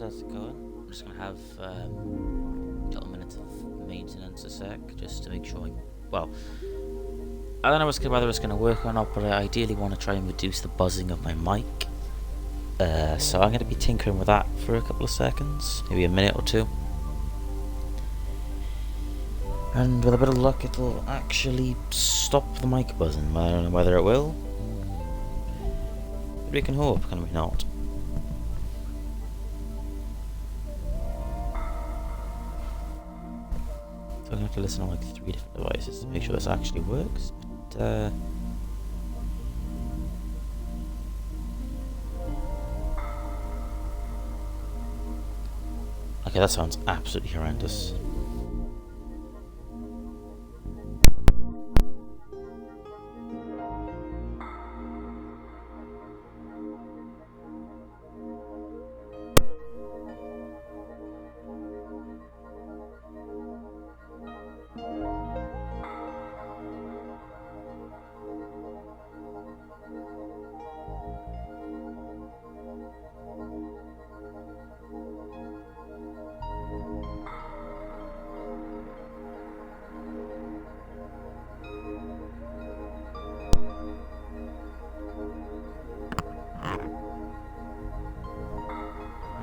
how's it going? I'm just gonna have a couple minutes of maintenance a sec, just to make sure well, I don't know whether it's gonna work or not, but I ideally want to try and reduce the buzzing of my mic. So I'm gonna be tinkering with that for a couple of seconds, maybe a minute or two. And with a bit of luck, it'll actually stop the mic buzzing. I don't know whether it will. But we can hope, can we not? So I'm going to have to listen on like 3 different devices to make sure this actually works. But, okay, that sounds absolutely horrendous.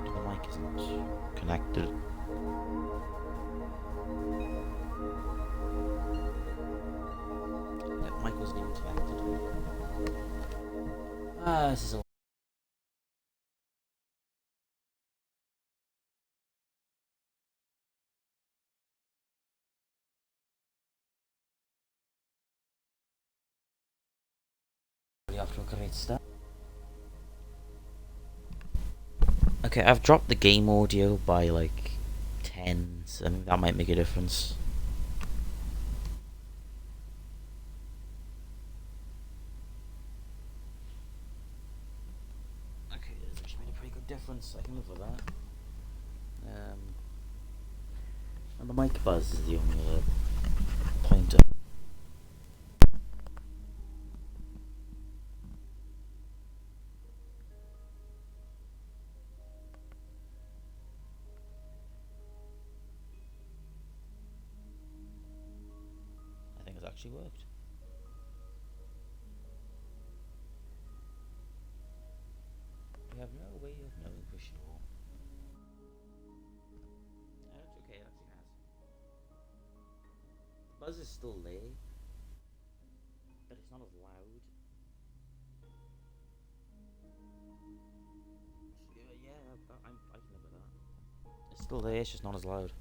The mic isn't connected. The mic wasn't even connected. This is all. After a great start. Okay, I've dropped the game audio by like 10, so I think that might make a difference. Okay, that's actually made a pretty good difference. I can live with that. And the mic buzz is the only other pointer. I think it's actually worked. We have no way of knowing for sure. That's okay, it actually has. The buzz is still there, but it's not as loud. Yeah, I can live with that. It's still there, it's just not as loud.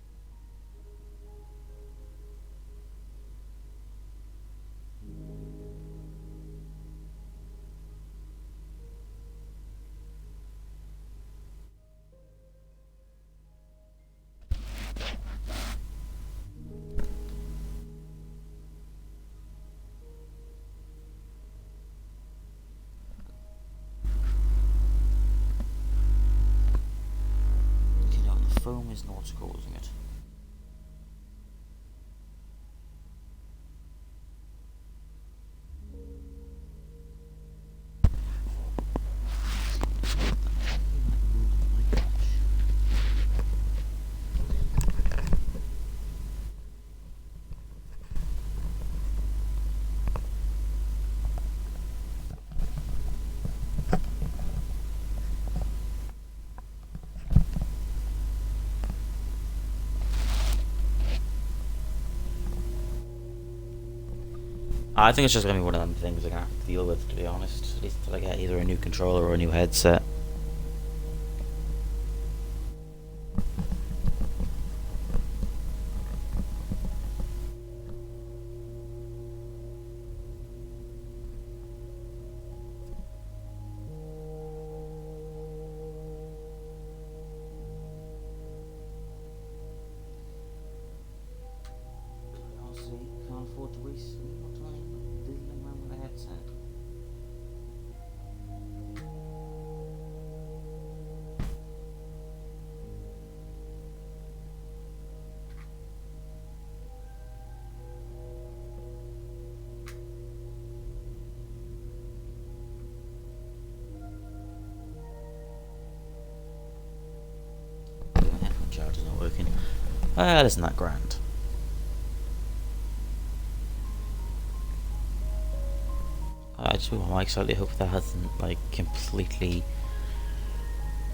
You know, the foam is not causing it. I think it's just gonna be one of them things I'm gonna have to deal with, to be honest. At least until I get either a new controller or a new headset. Honestly, can't afford to waste any more time diddling around with a headset. Well, isn't that grand? I just want my slightly hope that hasn't like completely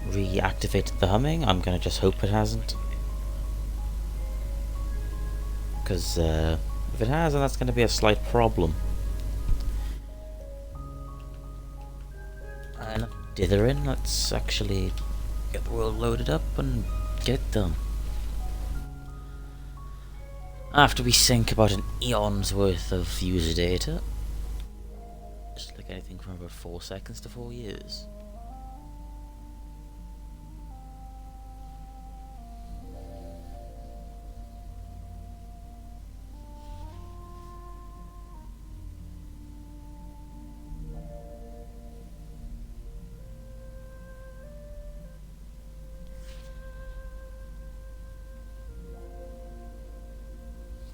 reactivated the humming. I'm gonna just hope it hasn't. Because if it has, then that's gonna be a slight problem. And dithering, let's actually get the world loaded up and get it done. After we sink about an eon's worth of user data, just like anything from about 4 seconds to 4 years.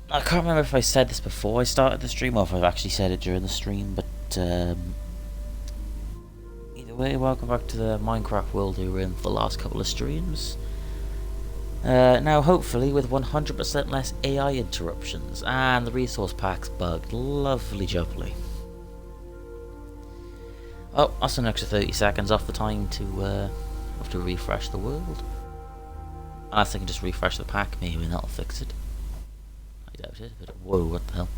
I can't remember if I said this before I started the stream or if I've actually said it during the stream, but either way, welcome back to the Minecraft world we were in for the last couple of streams. Now, hopefully, with 100% less AI interruptions and the resource packs bugged. Lovely jubbly. Oh, that's an extra 30 seconds off the time to have to refresh the world. Unless I can just refresh the pack, maybe that'll fix it. I doubt it, but whoa, what the hell?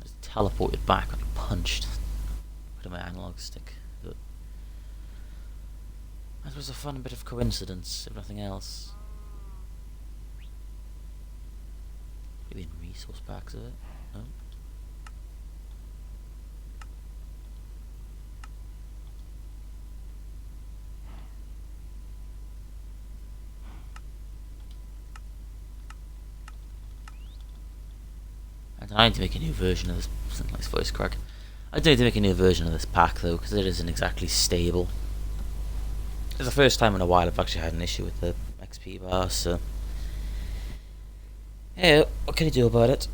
I just teleported back like punched. Put in my analog stick. But that was a fun bit of coincidence, if nothing else. Maybe in resource packs of it? No? I need to make a new version of this. Nice voice crack. I do need to make a new version of this pack though, because it isn't exactly stable. It's the first time in a while I've actually had an issue with the XP bar, so yeah, what can you do about it?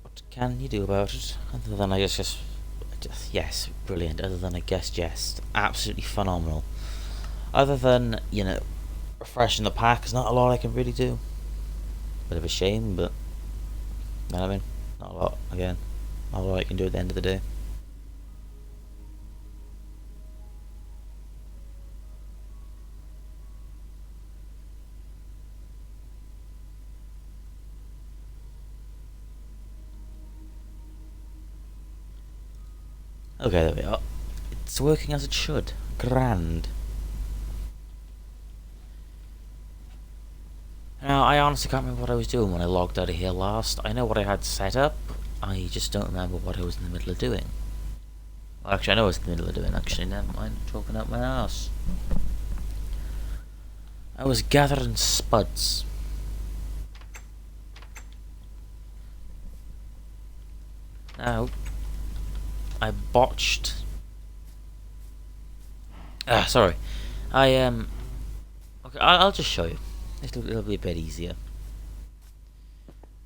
What can you do about it? Other than I guess just yes, brilliant. Other than I guess just absolutely phenomenal. Other than, you know, refreshing the pack, there's not a lot I can really do. Bit of a shame, but you know what I mean? Not a lot, again. Not a lot I can do at the end of the day. Okay, there we are. It's working as it should. Grand. Now, I honestly can't remember what I was doing when I logged out of here last. I know what I had set up, I just don't remember what I was in the middle of doing. Well, actually, I know what I was in the middle of doing, actually, never mind, I'm talking out my ass. I was gathering spuds. Now, I botched... sorry. Okay, I'll just show you. It'll be a bit easier.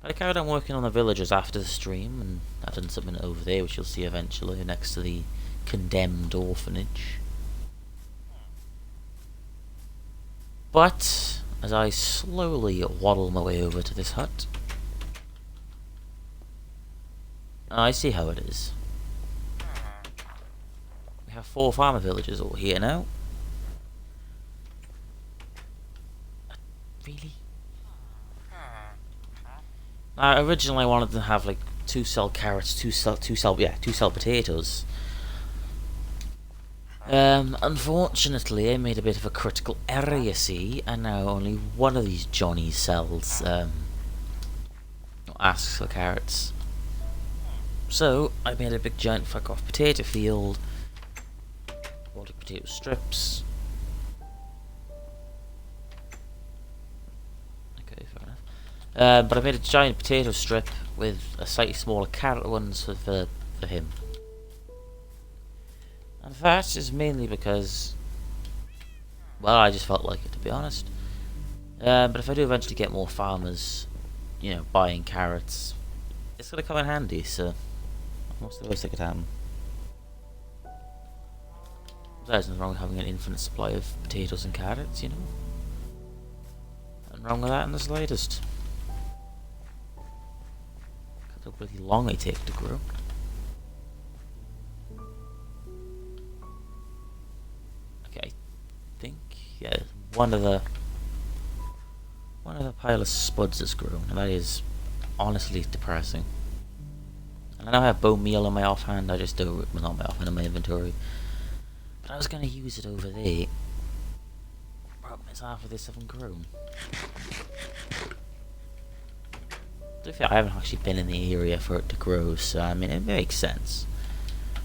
I carried on working on the villagers after the stream, and I've done something over there which you'll see eventually next to the condemned orphanage. But as I slowly waddle my way over to this hut, I see how it is. We have 4 farmer villagers all here now. Really? I originally wanted to have like 2 cell carrots, 2 cell potatoes. Unfortunately, I made a bit of a critical error, you see, and now only one of these Johnnies sells, asks for carrots. So, I made a big giant fuck off potato field, bought potato strips. Okay, fair enough. But I made a giant potato strip with a slightly smaller carrot ones for him. And that is mainly because, well, I just felt like it, to be honest. But if I do eventually get more farmers, you know, buying carrots, it's gonna come in handy, so what's the worst that could happen? There's nothing wrong with having an infinite supply of potatoes and carrots, you know? Nothing wrong with that in the slightest. Look how bloody long they take to grow. Okay, I think, yeah, one of the pile of spuds has grown, and that is honestly depressing. And I know I have bone meal on my offhand, I just don't, well, not my offhand, in my inventory. But I was going to use it over there. Problem is, half of this haven't grown. To be fair, I haven't actually been in the area for it to grow, so I mean, it makes sense.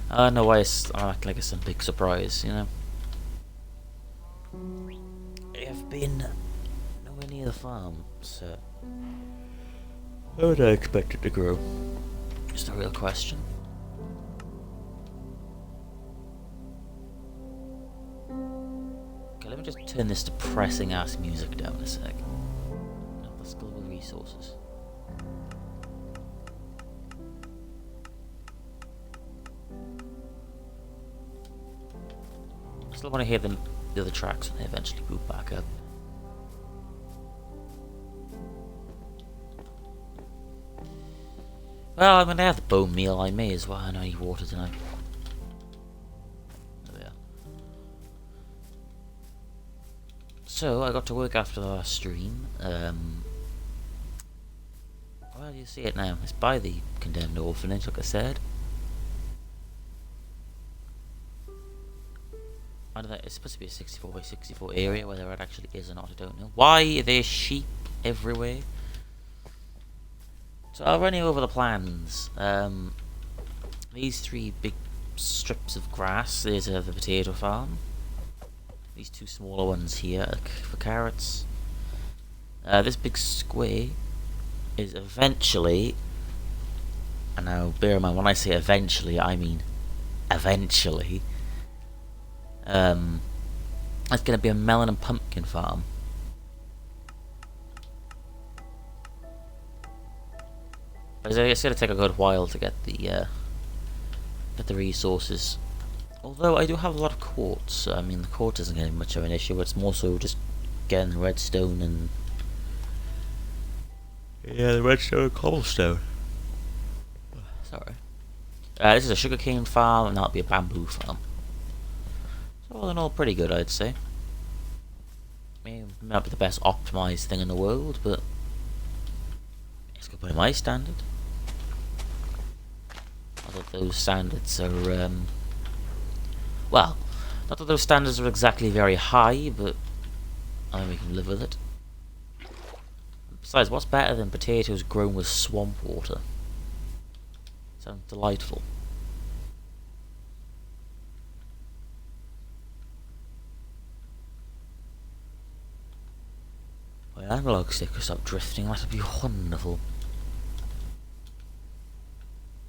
I don't know why I'm acting like it's some big surprise, you know? I have been nowhere near the farm, so how would I expect it to grow? Just a real question. Okay, let me just turn this depressing ass music down a sec. No, that's global resources. I still want to hear the other tracks when they eventually boot back up. Well, I'm gonna have the bone meal, I may as well. I don't need water tonight. There we are. So, I got to work after the last stream. Well, you see it now. It's by the condemned orphanage, like I said. I don't know, it's supposed to be a 64 by 64 area, whether it actually is or not, I don't know. Why are there sheep everywhere? So I'll run you over the plans. These three big strips of grass, there's the potato farm. These two smaller ones here for carrots. This big square is eventually, and now bear in mind when I say eventually, I mean eventually, it's going to be a melon and pumpkin farm. It's going to take a good while to get the resources. Although I do have a lot of quartz, so I mean the quartz isn't getting much of an issue. It's more so just getting the redstone and the redstone and cobblestone. Sorry. This is a sugarcane farm, and that'll be a bamboo farm. So all in all, pretty good, I'd say. May not be the best optimized thing in the world, but it's good by my standard. Not that those standards are, well, not that those standards are exactly very high, but I mean we can live with it. Besides, what's better than potatoes grown with swamp water? Sounds delightful. My analog stick will stop drifting, that'd be wonderful.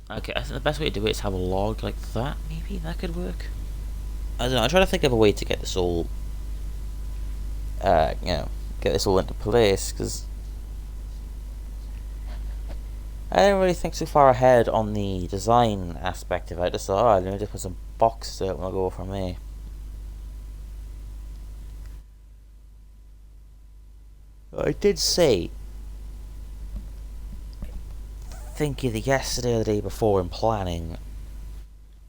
Okay, I think the best way to do it is have a log like that, maybe? That could work? I don't know, I'm trying to think of a way to get this all, you know, get this all into place, because I didn't really think too far ahead on the design aspect of it. I just thought, oh, let me just put some boxes out and we'll go from there. I did say, I think either yesterday or the day before in planning,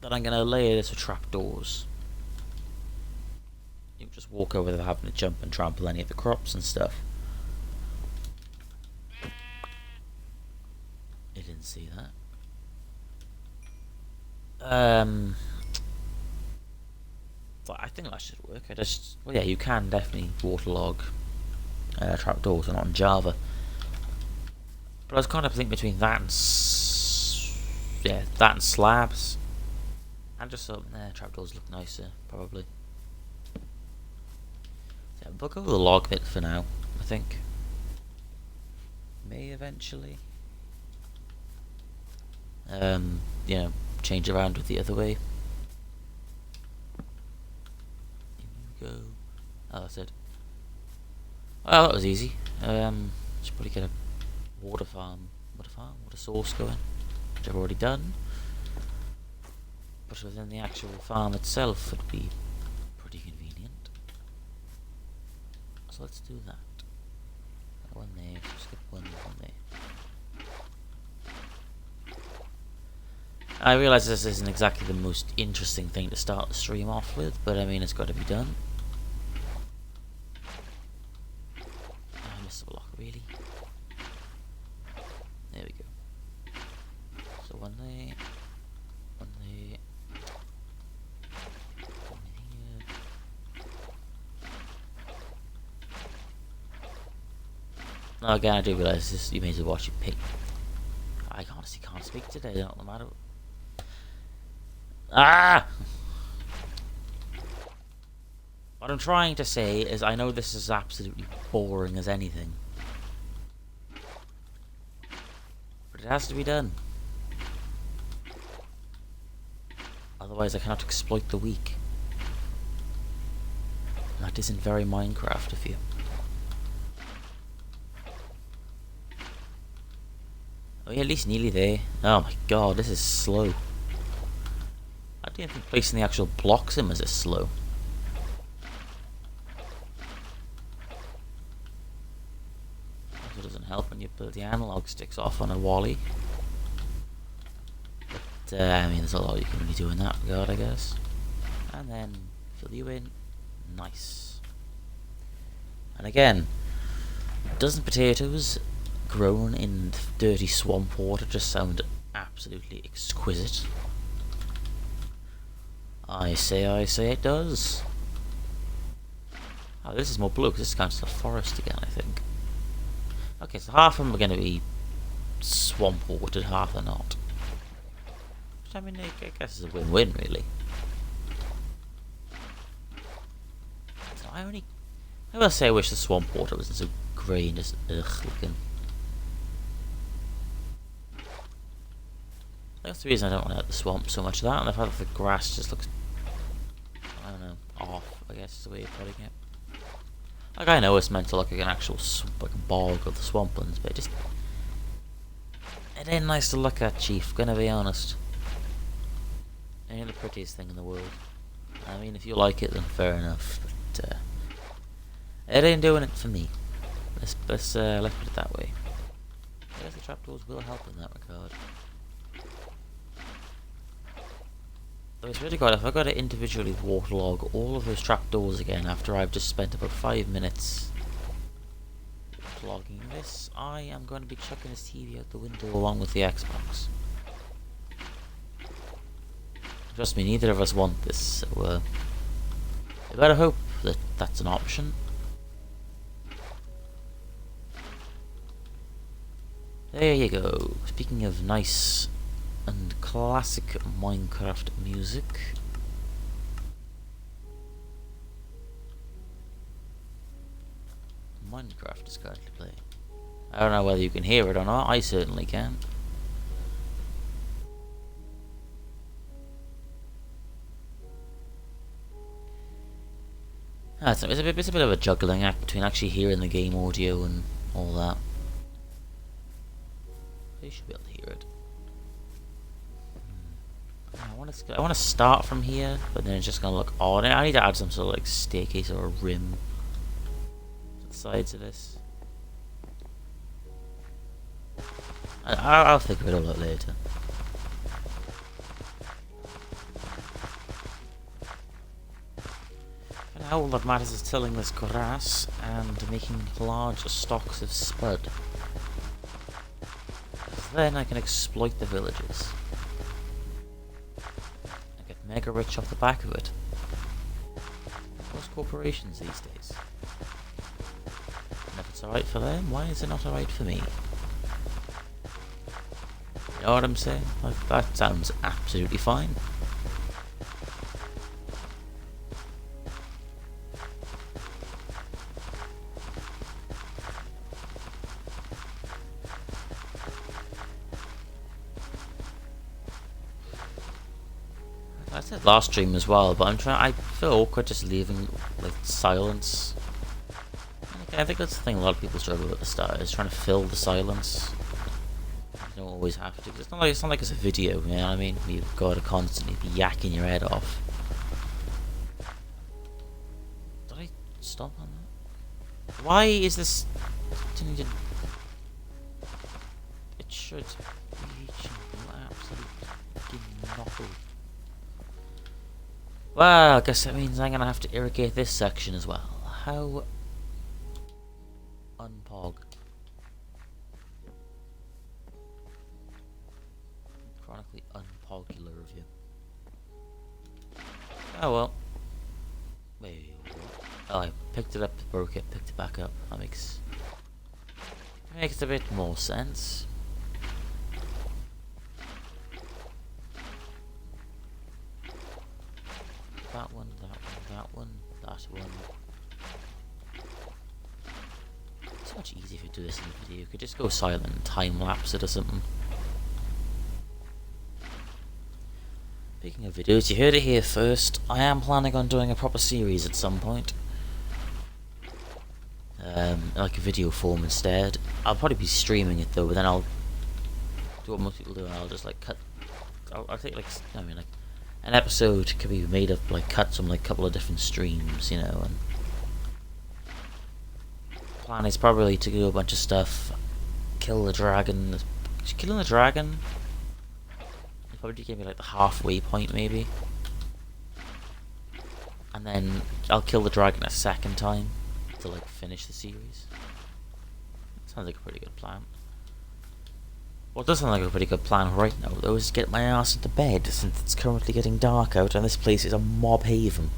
that I'm going to layer this with trapdoors. You can just walk over there having to jump and trample any of the crops and stuff. You didn't see that. But I think that should work. Well, yeah, you can definitely waterlog trapdoors, are not in Java. But I was kind of thinking between that and that and slabs, and just something there. Trapdoors look nicer, probably. Yeah, we'll go with the log bit for now. I think may eventually, you know, change around with the other way. Here we go. Oh, that's it. Well, that was easy. Should probably get a water source going, which I've already done. But within the actual farm itself would be so let's do that. One there, skip one there. I realise this isn't exactly the most interesting thing to start the stream off with, but I mean, it's got to be done. I missed a block, really. There we go. So one there, one there, one here. Now again, I do realise this. You may as well watch it pick. I honestly can't speak today. I don't know the matter. Ah! What I'm trying to say is I know this is absolutely boring as anything. But it has to be done. Otherwise I cannot exploit the weak. And that isn't very Minecraft of you. Oh yeah, at least nearly there. Oh my god, this is slow. I don't think placing the actual blocks in was this slow. Also doesn't help when you put the analog sticks off on a wally. But I mean, there's a lot you can really do in that regard, I guess. And then fill you in. Nice. And again, dozen potatoes grown in dirty swamp water just sound absolutely exquisite. I say it does. Oh, this is more blue because this counts as a forest again, I think. Okay, so half of them are going to be swamp watered, half are not. Which, I mean, I guess is a win-win, really. So I will say I wish the swamp water wasn't so grey and just ugh looking. That's the reason I don't want to hit the swamp so much of that, and the fact that the grass just looks, I don't know, off, I guess is the way of putting it. Like, I know it's meant to look like an actual like a bog of the swamplands, but it ain't nice to look at, Chief, gonna be honest. It ain't the prettiest thing in the world. I mean, if you like it, then fair enough, but it ain't doing it for me. Let's put it that way. I guess the trapdoors will help in that regard. Though it's really good if I got to individually waterlog all of those trapdoors again after I've just spent about 5 minutes waterlogging this, I am going to be chucking this TV out the window along with the Xbox. Trust me, neither of us want this, so I better hope that that's an option. There you go. Speaking of nice and classic Minecraft music. Minecraft is currently playing. I don't know whether you can hear it or not, I certainly can. It's a bit of a juggling act between actually hearing the game audio and all that. You should be able to hear it. I want to start from here, but then it's just gonna look odd. I need to add some sort of like staircase or a rim to the sides of this. I'll figure it all out later. For now, all that matters is tilling this grass and making large stocks of spud. Then I can exploit the villages. Mega rich off the back of it. Most corporations these days. And if it's alright for them, why is it not alright for me? You know what I'm saying? Like, that sounds absolutely fine. I said last stream as well, but I feel awkward just leaving like silence. I think that's the thing a lot of people struggle with at the start, is trying to fill the silence. You don't always have to. It's not like it's a video, you know what I mean? You've got to constantly be yakking your head off. Did I stop on that? Why is this... It should be absolute knuckle. Well, I guess that means I'm gonna have to irrigate this section as well. How... unpog. Chronically unpopular of you. Oh well. Wait, what? Oh, I picked it up, broke it, picked it back up. That makes a bit more sense. That one, that one, that one. It's much easier if you do this in the video. You could just go silent and time lapse it or something. Speaking of videos, you heard it here first. I am planning on doing a proper series at some point. Like a video form instead. I'll probably be streaming it though, but then I'll do what most people do and I'll just like cut. I'll take like, I mean like, an episode could be made of like cuts from like a couple of different streams, you know, and the plan is probably to do a bunch of stuff, kill the dragon. Killing the dragon probably give me like the halfway point maybe, and then I'll kill the dragon a second time to like finish the series. Sounds like a pretty good plan. What does sound like a pretty good plan right now though is to get my ass into bed, since it's currently getting dark out and this place is a mob haven.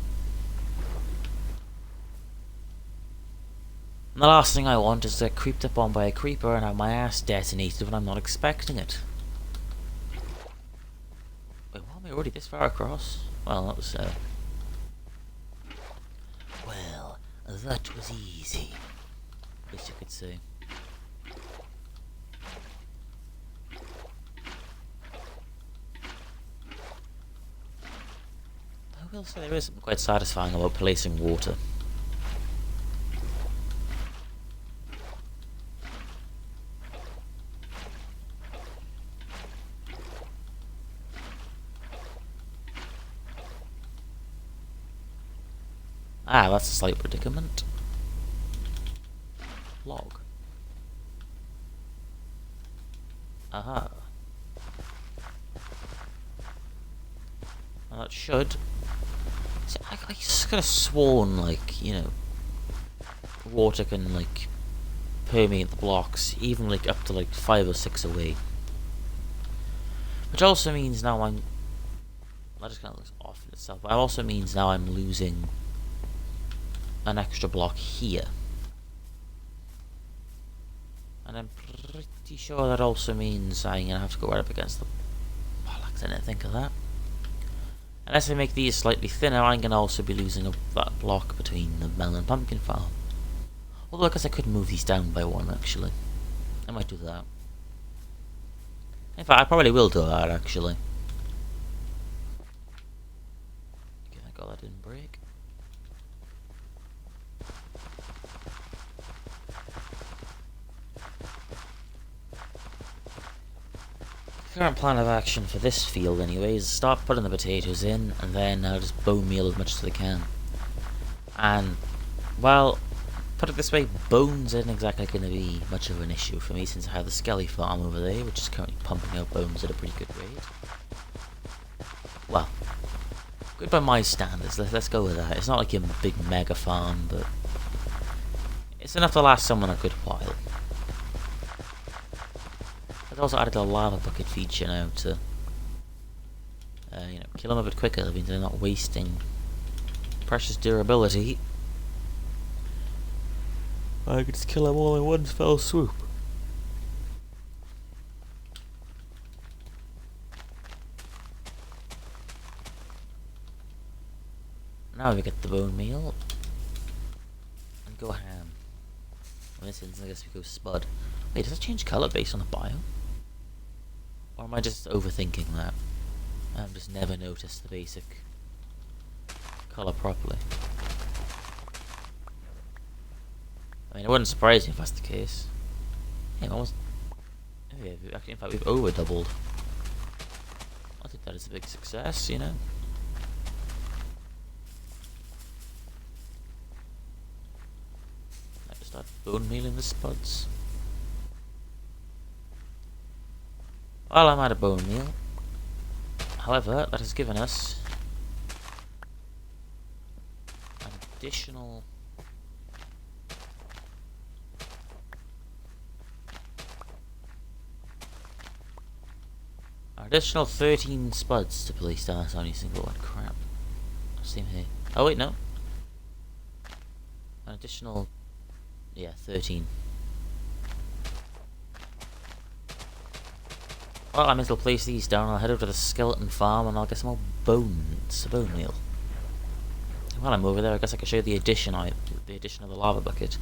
And the last thing I want is to get creeped up on by a creeper and have my ass detonated when I'm not expecting it. Wait, what? Am I already this far across? Well, that was, well, that was easy. At least you could say. I will say there is something quite satisfying about placing water. Ah, that's a slight predicament. Log. Aha. Well, that should... See, I just could have sworn, like, you know, water can, like, permeate the blocks, even, like, up to, like, 5 or 6 away. Which also means now I'm... That just kind of looks off in itself, but it also means now I'm losing an extra block here. And I'm pretty sure that also means I'm gonna have to go right up against the bollocks. I didn't think of that. Unless I make these slightly thinner, I'm gonna also be losing that block between the melon pumpkin farm. Although I guess I could move these down by one actually. I might do that. In fact, I probably will do that actually. Okay, thank God that didn't break. Current plan of action for this field anyway is start putting the potatoes in and then I'll just bone meal as much as I can. And, well, put it this way, bones isn't exactly going to be much of an issue for me since I have the Skelly farm over there, which is currently pumping out bones at a pretty good rate. Well, good by my standards, let's go with that. It's not like a big mega farm, but it's enough to last someone a good while. I've also added a lava bucket feature now to, you know, kill them a bit quicker. That means they're not wasting precious durability. I could just kill them all in one fell swoop. Now we get the bone meal and go ham. In this instance, I guess we go spud. Wait, does that change colour based on the biome? Or am I just overthinking that? I've just never noticed the basic colour properly. I mean, it wouldn't surprise me if that's the case. Yeah, almost. Yeah, actually, in fact, we've over doubled. I think that is a big success, you know. bone meal in the spuds. Well, I'm out of bone meal. However, that has given us an additional additional 13 spuds to place down on any single one. Crap. Same here. Oh wait, no. An additional, yeah, 13. Well, I may as well place these down. I'll head over to the skeleton farm and I'll get some more bones, a bone meal. While I'm over there, I guess I can show you the addition of the lava bucket.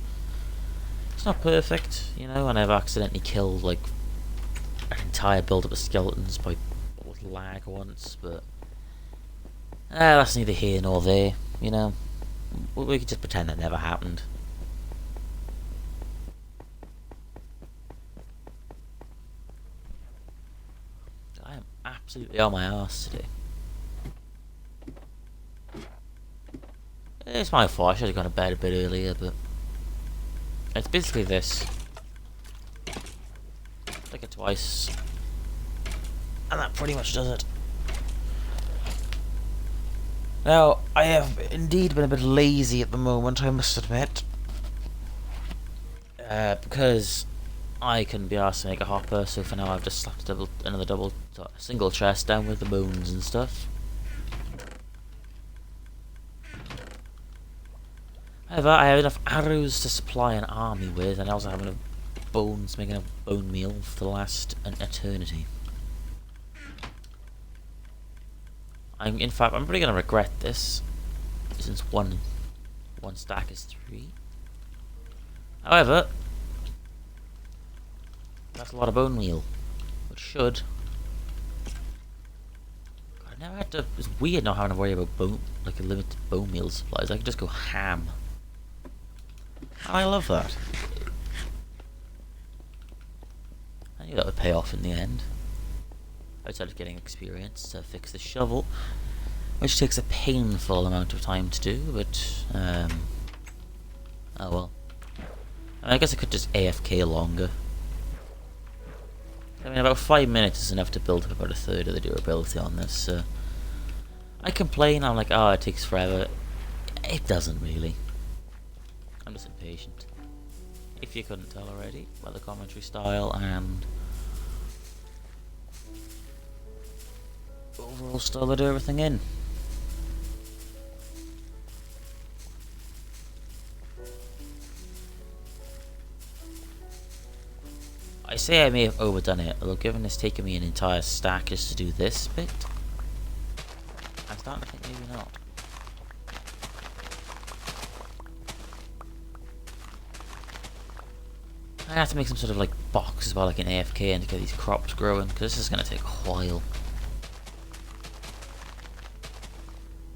It's not perfect, you know, and I've accidentally killed like an entire build-up of skeletons by lag once, but that's neither here nor there, you know. We could just pretend that never happened. I am absolutely on my arse today. It's my fault, I should have gone to bed a bit earlier, but it's basically this. Click it twice, and that pretty much does it. Now, I have indeed been a bit lazy at the moment, I must admit. Because I couldn't be asked to make a hopper, so for now I've just slapped another single chest down with the bones and stuff. However, I have enough arrows to supply an army with, and I also have enough bones to make enough bone meal for the last an eternity. In fact, I'm probably going to regret this, since one stack is 3. However, that's a lot of bone meal, which should. God, I never had to. It's weird not having to worry about a limited bone meal supplies. I can just go ham. And I love that. I knew that would pay off in the end. Outside of getting experience to fix the shovel, which takes a painful amount of time to do, but oh well. I guess I could just AFK longer. I mean, about 5 minutes is enough to build up about a third of the durability on this, so I complain, I'm like, oh, it takes forever. It doesn't really. I'm just impatient. If you couldn't tell already by the commentary style and overall style I do everything in. I say I may have overdone it, although given it's taken me an entire stack just to do this bit, I'm starting to think maybe not. I have to make some sort of like box as well, like an AFK, and to get these crops growing, because this is going to take a while.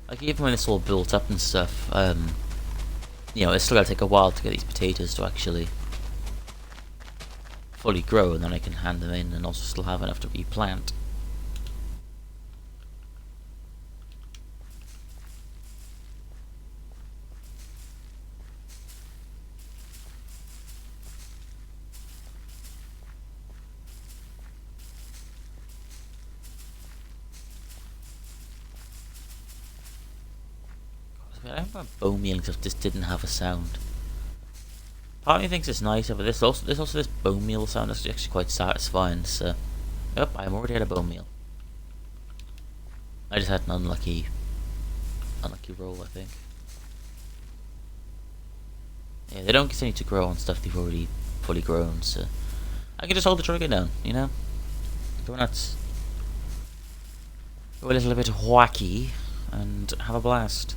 Like even when it's all built up and stuff, you know, it's still going to take a while to get these potatoes to actually fully grow, and then I can hand them in and also still have enough to replant. I remember bone meal stuff just didn't have a sound. Part of me thinks it's nicer, but there's also this bone meal sound that's actually quite satisfying. So, yep, I'm already at a bone meal. I just had an unlucky roll, I think. Yeah, they don't continue to grow on stuff they've already fully grown, so I can just hold the trigger down, you know? Go nuts. Go a little bit wacky and have a blast.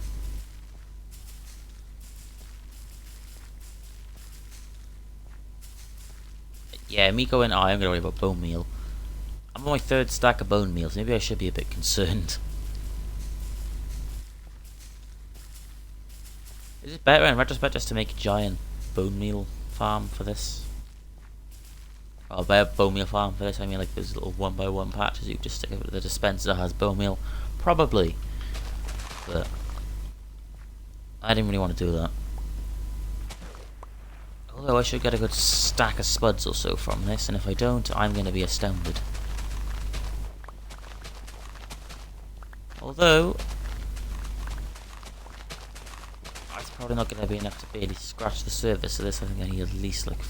Yeah, me going, oh, I'm gonna worry about bone meal. I'm on my 3rd stack of bone meals. Maybe I should be a bit concerned. Is it better in retrospect just to make a giant bone meal farm for this? Or a better bone meal farm for this? I mean, like those little 1x1 patches you just stick it with the dispenser that has bone meal. Probably. But I didn't really want to do that. Although I should get a good stack of spuds or so from this, and if I don't, I'm going to be astounded. Although, it's probably not going to be enough to barely scratch the surface of this. I think I need at least like,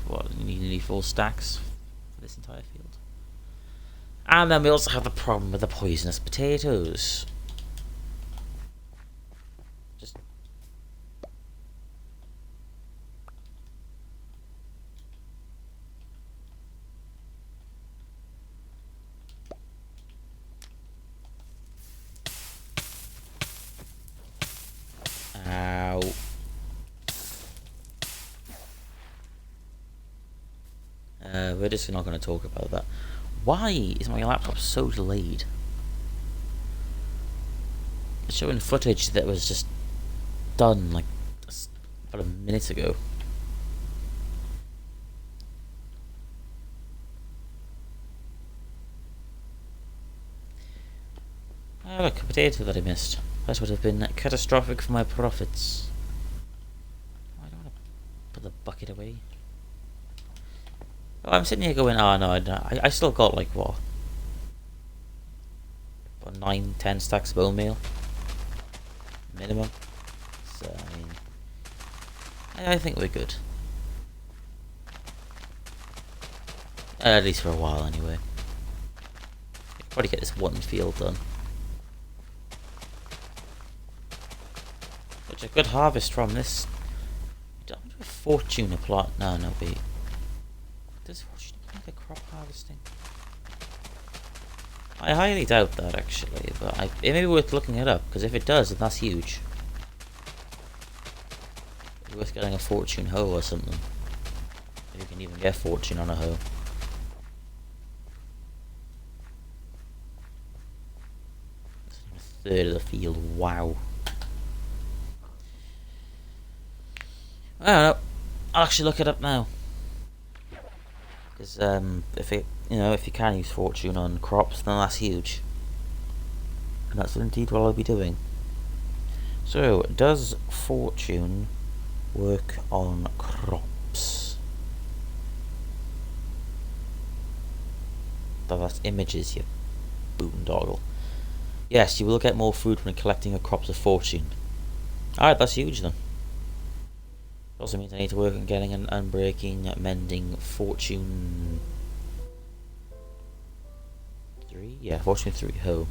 what, nearly 4 stacks for this entire field. And then we also have the problem with the poisonous potatoes. Just... Ow. We're just not going to talk about that. Why is my laptop so delayed? It's showing footage that was just done like about a minute ago. Ah, look, a potato that I missed. That would have been catastrophic for my profits. I don't want to put the bucket away. Oh, I'm sitting here going, oh no, I still got like what? About 9-10 stacks of bone meal. Minimum. So, I mean, I think we're good. At least for a while anyway. I'll probably get this one field done. Which a good harvest from this. Don't do a fortune plot. No, wait. Does fortune make a crop harvesting? I highly doubt that actually, but it may be worth looking it up, because if it does, then that's huge. It's worth getting a fortune hoe or something. If you can even get fortune on a hoe. A third of the field, wow. I don't know. I'll actually look it up now. Because if you can use fortune on crops, then that's huge. And that's indeed what I'll be doing. So, does fortune work on crops? That's images, you boondoggle. Yes, you will get more food when collecting your crops of fortune. Alright, that's huge then. Also means I need to work on getting an unbreaking, mending, fortune 3? Yeah, fortune 3 hoe.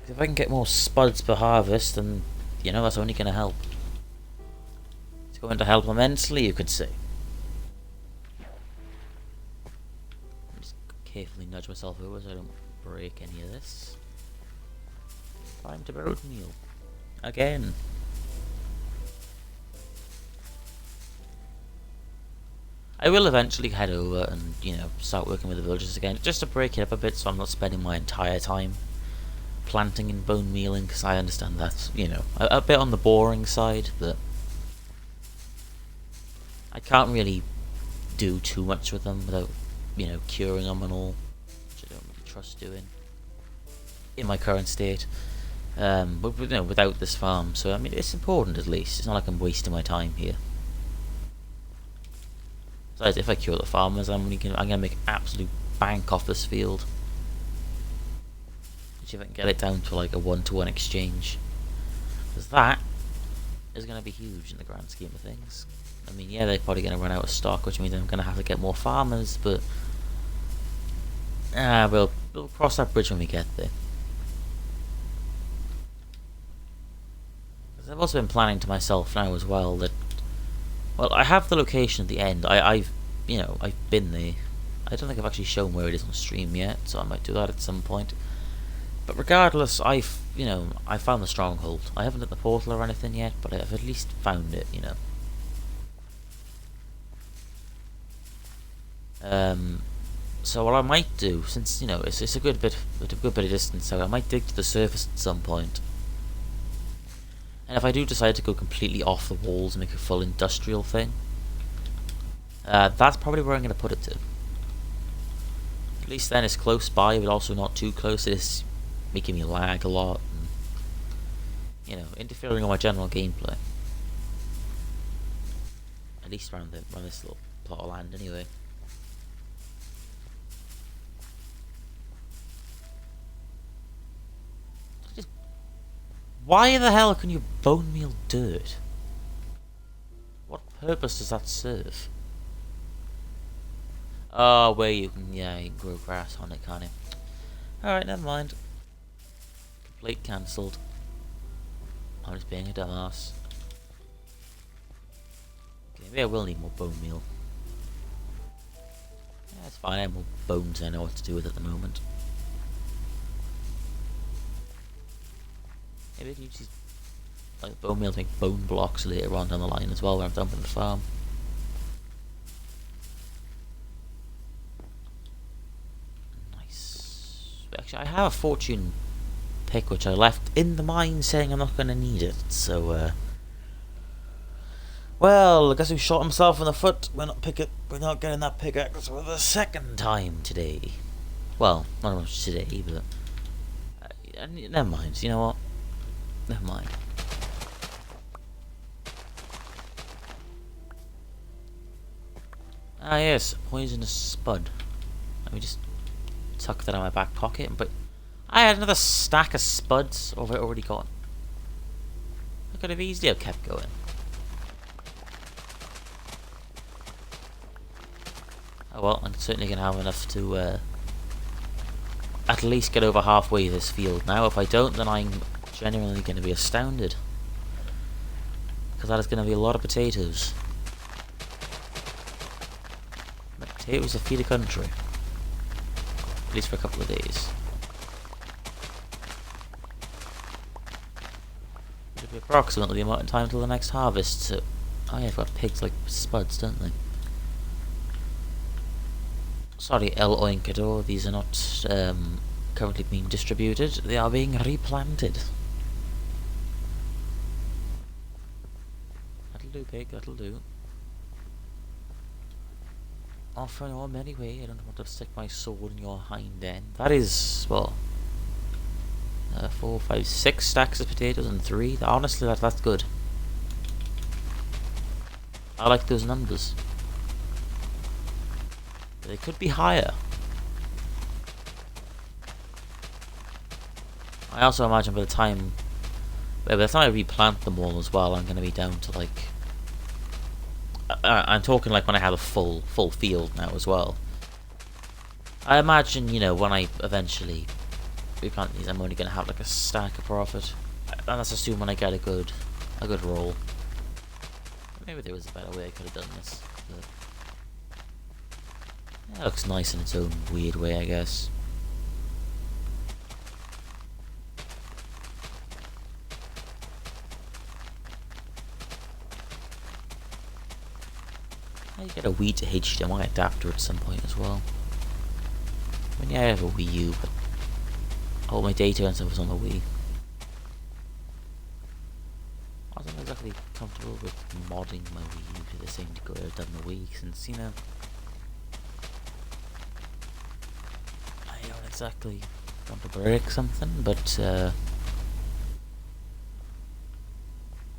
If I can get more spuds per harvest, then, that's only going to help. It's going to help immensely, you could say. Just carefully nudge myself over so I don't break any of this. Time to build meal. Again. I will eventually head over and, start working with the villagers again, just to break it up a bit so I'm not spending my entire time planting and bone mealing, because I understand that's, a bit on the boring side, but I can't really do too much with them without, curing them and all, which I don't really trust doing in my current state, but without this farm, so I mean, it's important at least. It's not like I'm wasting my time here. Besides, if I cure the farmers, I'm gonna make absolute bank off this field. See if I can get it down to like a 1-to-1 exchange, because that is gonna be huge in the grand scheme of things. I mean, yeah, they're probably gonna run out of stock, which means I'm gonna have to get more farmers, but we'll cross that bridge when we get there. I've also been planning to myself now as well that, well, I have the location at the end. I've been there. I don't think I've actually shown where it is on stream yet, so I might do that at some point. But regardless, I found the stronghold. I haven't done the portal or anything yet, but I've at least found it, So what I might do, since it's a good bit of distance, so I might dig to the surface at some point. And if I do decide to go completely off the walls and make a full industrial thing, that's probably where I'm going to put it to. At least then it's close by, but also not too close. It is making me lag a lot, and, interfering on my general gameplay. At least around this little plot of land anyway. Why the hell can you bone meal dirt? What purpose does that serve? Oh, where you can, yeah, you can grow grass on it, can't you? Alright, never mind. Complete cancelled. I'm just being a dumbass. Okay, maybe I will need more bone meal. Yeah, it's fine, I have more bones than I know what to do with at the moment. Maybe I can use these, like, bone meal to make bone blocks later on down the line as well when I'm done with the farm. Nice. Actually, I have a fortune pick which I left in the mine saying I'm not going to need it, so well, I guess he shot himself in the foot. We're not getting that pickaxe for the second time today. Well, not much today, but never mind. You know what? Never mind. Ah yes, poisonous spud. Let me just tuck that in my back pocket. But I had another stack of spuds, or have I already got? I could have easily have kept going. Oh well, I'm certainly going to have enough to at least get over halfway this field now. If I don't, then I'm genuinely going to be astounded. Because that is going to be a lot of potatoes. Potatoes that feed a country. At least for a couple of days. It'll be approximately the amount of time till the next harvest, so... Oh yeah, I've got pigs like spuds, don't they? Sorry, El Oinkador, these are not currently being distributed, they are being replanted. That'll do, pig, that'll do. Off and on anyway, I don't want to stick my sword in your hind end. That is, well, 4, 5, 6 stacks of potatoes and 3. Honestly, that's good. I like those numbers. They could be higher. I also imagine by the time I replant them all as well, I'm going to be down to like... I'm talking like when I have a full field now as well. I imagine, you know, when I eventually replant these, I'm only going to have like a stack of profit. And that's assuming I get a good roll. Maybe there was a better way I could have done this. But it looks nice in its own weird way, I guess. I get a Wii to HDMI adapter at some point as well. I mean, yeah, I have a Wii U, but all my data and stuff is on the Wii. I wasn't exactly comfortable with modding my Wii U to the same degree I've done the Wii, since, you know, I don't exactly want to break something, but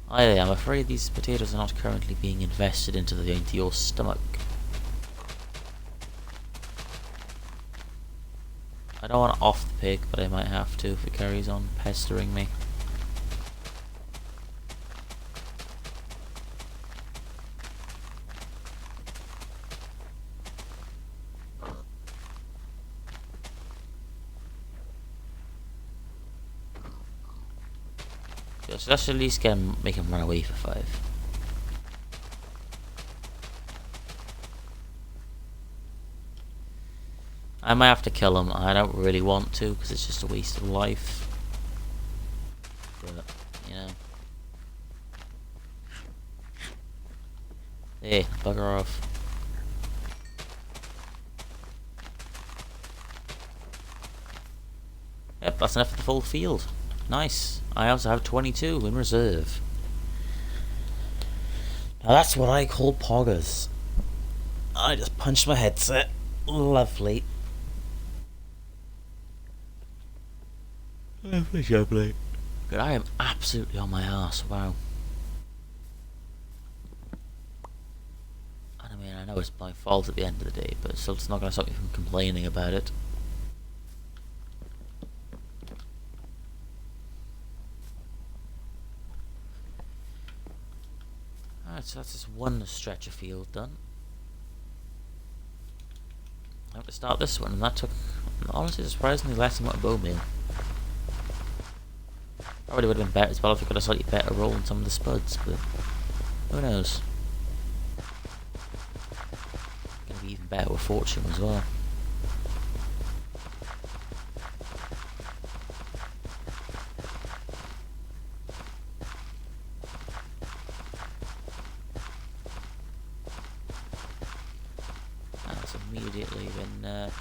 I'm afraid these potatoes are not currently being invested into your stomach. I don't want to off the pig, but I might have to if it carries on pestering me. So let's at least make him run away for 5. I might have to kill him. I don't really want to because it's just a waste of life. But, you know. Hey, bugger off. Yep, that's enough for the full field. Nice. I also have 22 in reserve. Now that's what I call poggers. I just punched my headset. Lovely. Lovely. Good, I am absolutely on my arse. Wow. know it's my fault at the end of the day, but still it's not going to stop me from complaining about it. Alright, so that's just one stretch of field done. I have to start this one, and that took, honestly, surprisingly less than what a bow meal. Probably would have been better as well if we got a slightly better roll on some of the spuds, but who knows? Gonna be even better with fortune as well. That's immediately been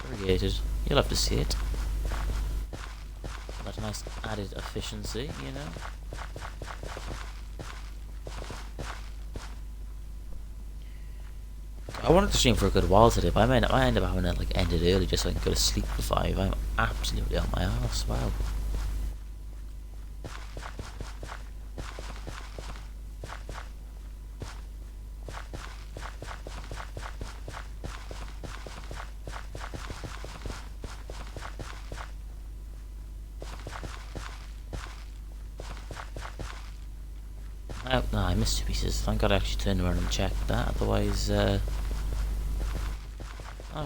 irrigated. You'll have to see it. That's a nice added efficiency, you know? I wanted to stream for a good while today, but I might end up having it like ended early just so I can go to sleep for 5. I'm absolutely on my arse. Wow. Oh, no, I missed 2 pieces. Thank God I actually turned around and checked that, otherwise, that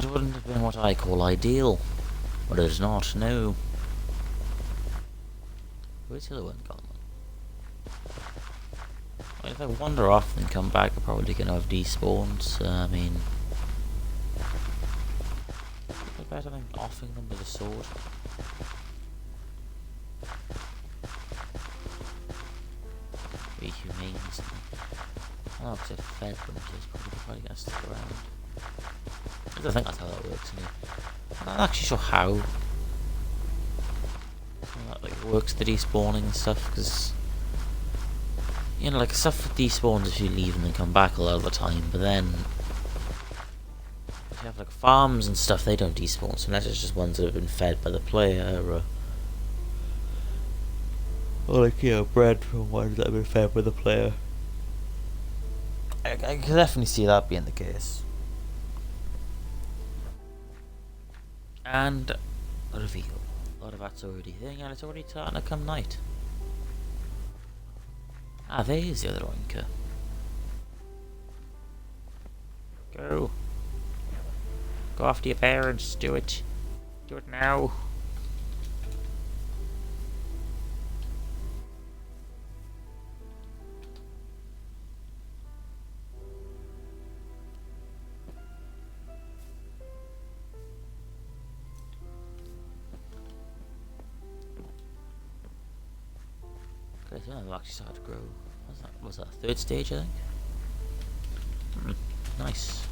wouldn't have been what I call ideal. But it is not, no. Where's the other one gone? Well, if I wander off and come back, I'm probably going to have despawned, so, I mean... Is it better than offing them with a sword? Be humane, isn't it? Oh, because I fed them, so it's probably going to stick around. I think that's how that works, anyway. I'm not actually sure how that like works, the despawning and stuff, because you know, like stuff despawns if you leave and then come back a lot of the time, but then if you have like farms and stuff, they don't despawn, so unless it's just ones that have been fed by the player, or like, you know, bred from ones that have been fed by the player. I can definitely see that being the case. And a reveal. A lot of that's already there, and it's already starting to come night. Ah, there is the other oinker. Go. Go after your parents, do it. Do it now. Okay, so I've actually started to grow. Was that a 3rd stage, I think? Nice.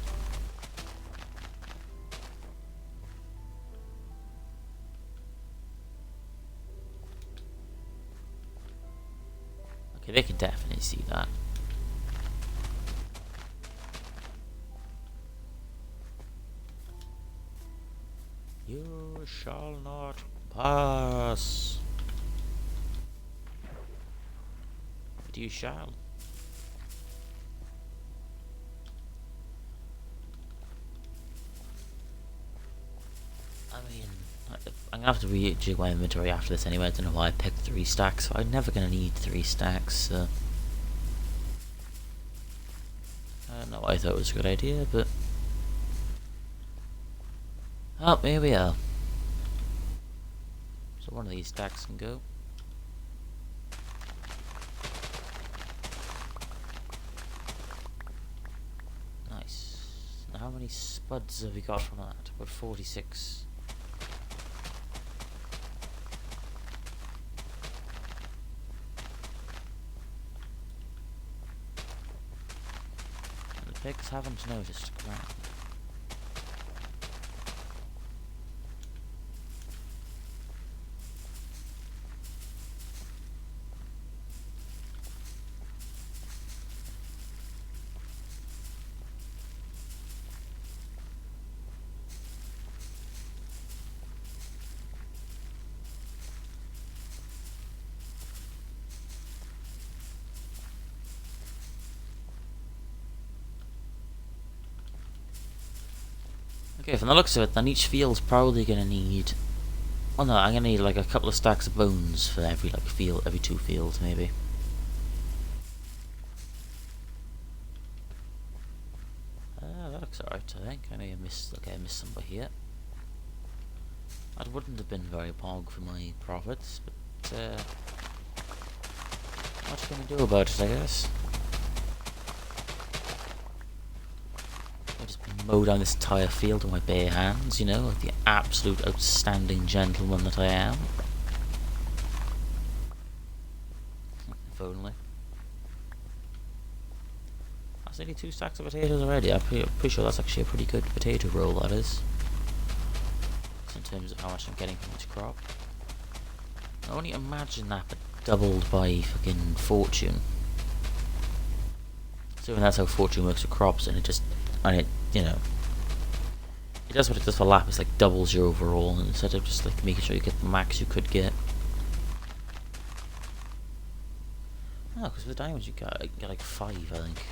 Okay, they can definitely see that. You shall not pass. But you shall. I mean, I'm gonna have to rejig my inventory after this anyway. I don't know why I picked 3 stacks. I'm never gonna need 3 stacks, so I don't know why I thought it was a good idea, but oh, here we are. So one of these stacks can go. Nice. Now how many spuds have we got from that? About 46. And the pigs haven't noticed ground. Okay, from the looks of it, then each field's probably gonna need... Oh no, I'm gonna need like a couple of stacks of bones for every like field, every 2 fields maybe. That looks alright, I think. I may have missed... Okay, I missed somewhere here. That wouldn't have been very pog for my profits, but what can we do about it, I guess? I'll just mow down this entire field with my bare hands, you know, like the absolute outstanding gentleman that I am. If only. That's nearly 2 stacks of potatoes already. I'm pretty sure that's actually a pretty good potato roll, that is. In terms of how much I'm getting from each crop. I only imagine that, but doubled by fucking fortune. So that's how fortune works with crops, and it you know, it does what it does for lapis, like doubles your overall instead of just like making sure you get the max you could get. Oh, because with the diamonds you get like 5, I think,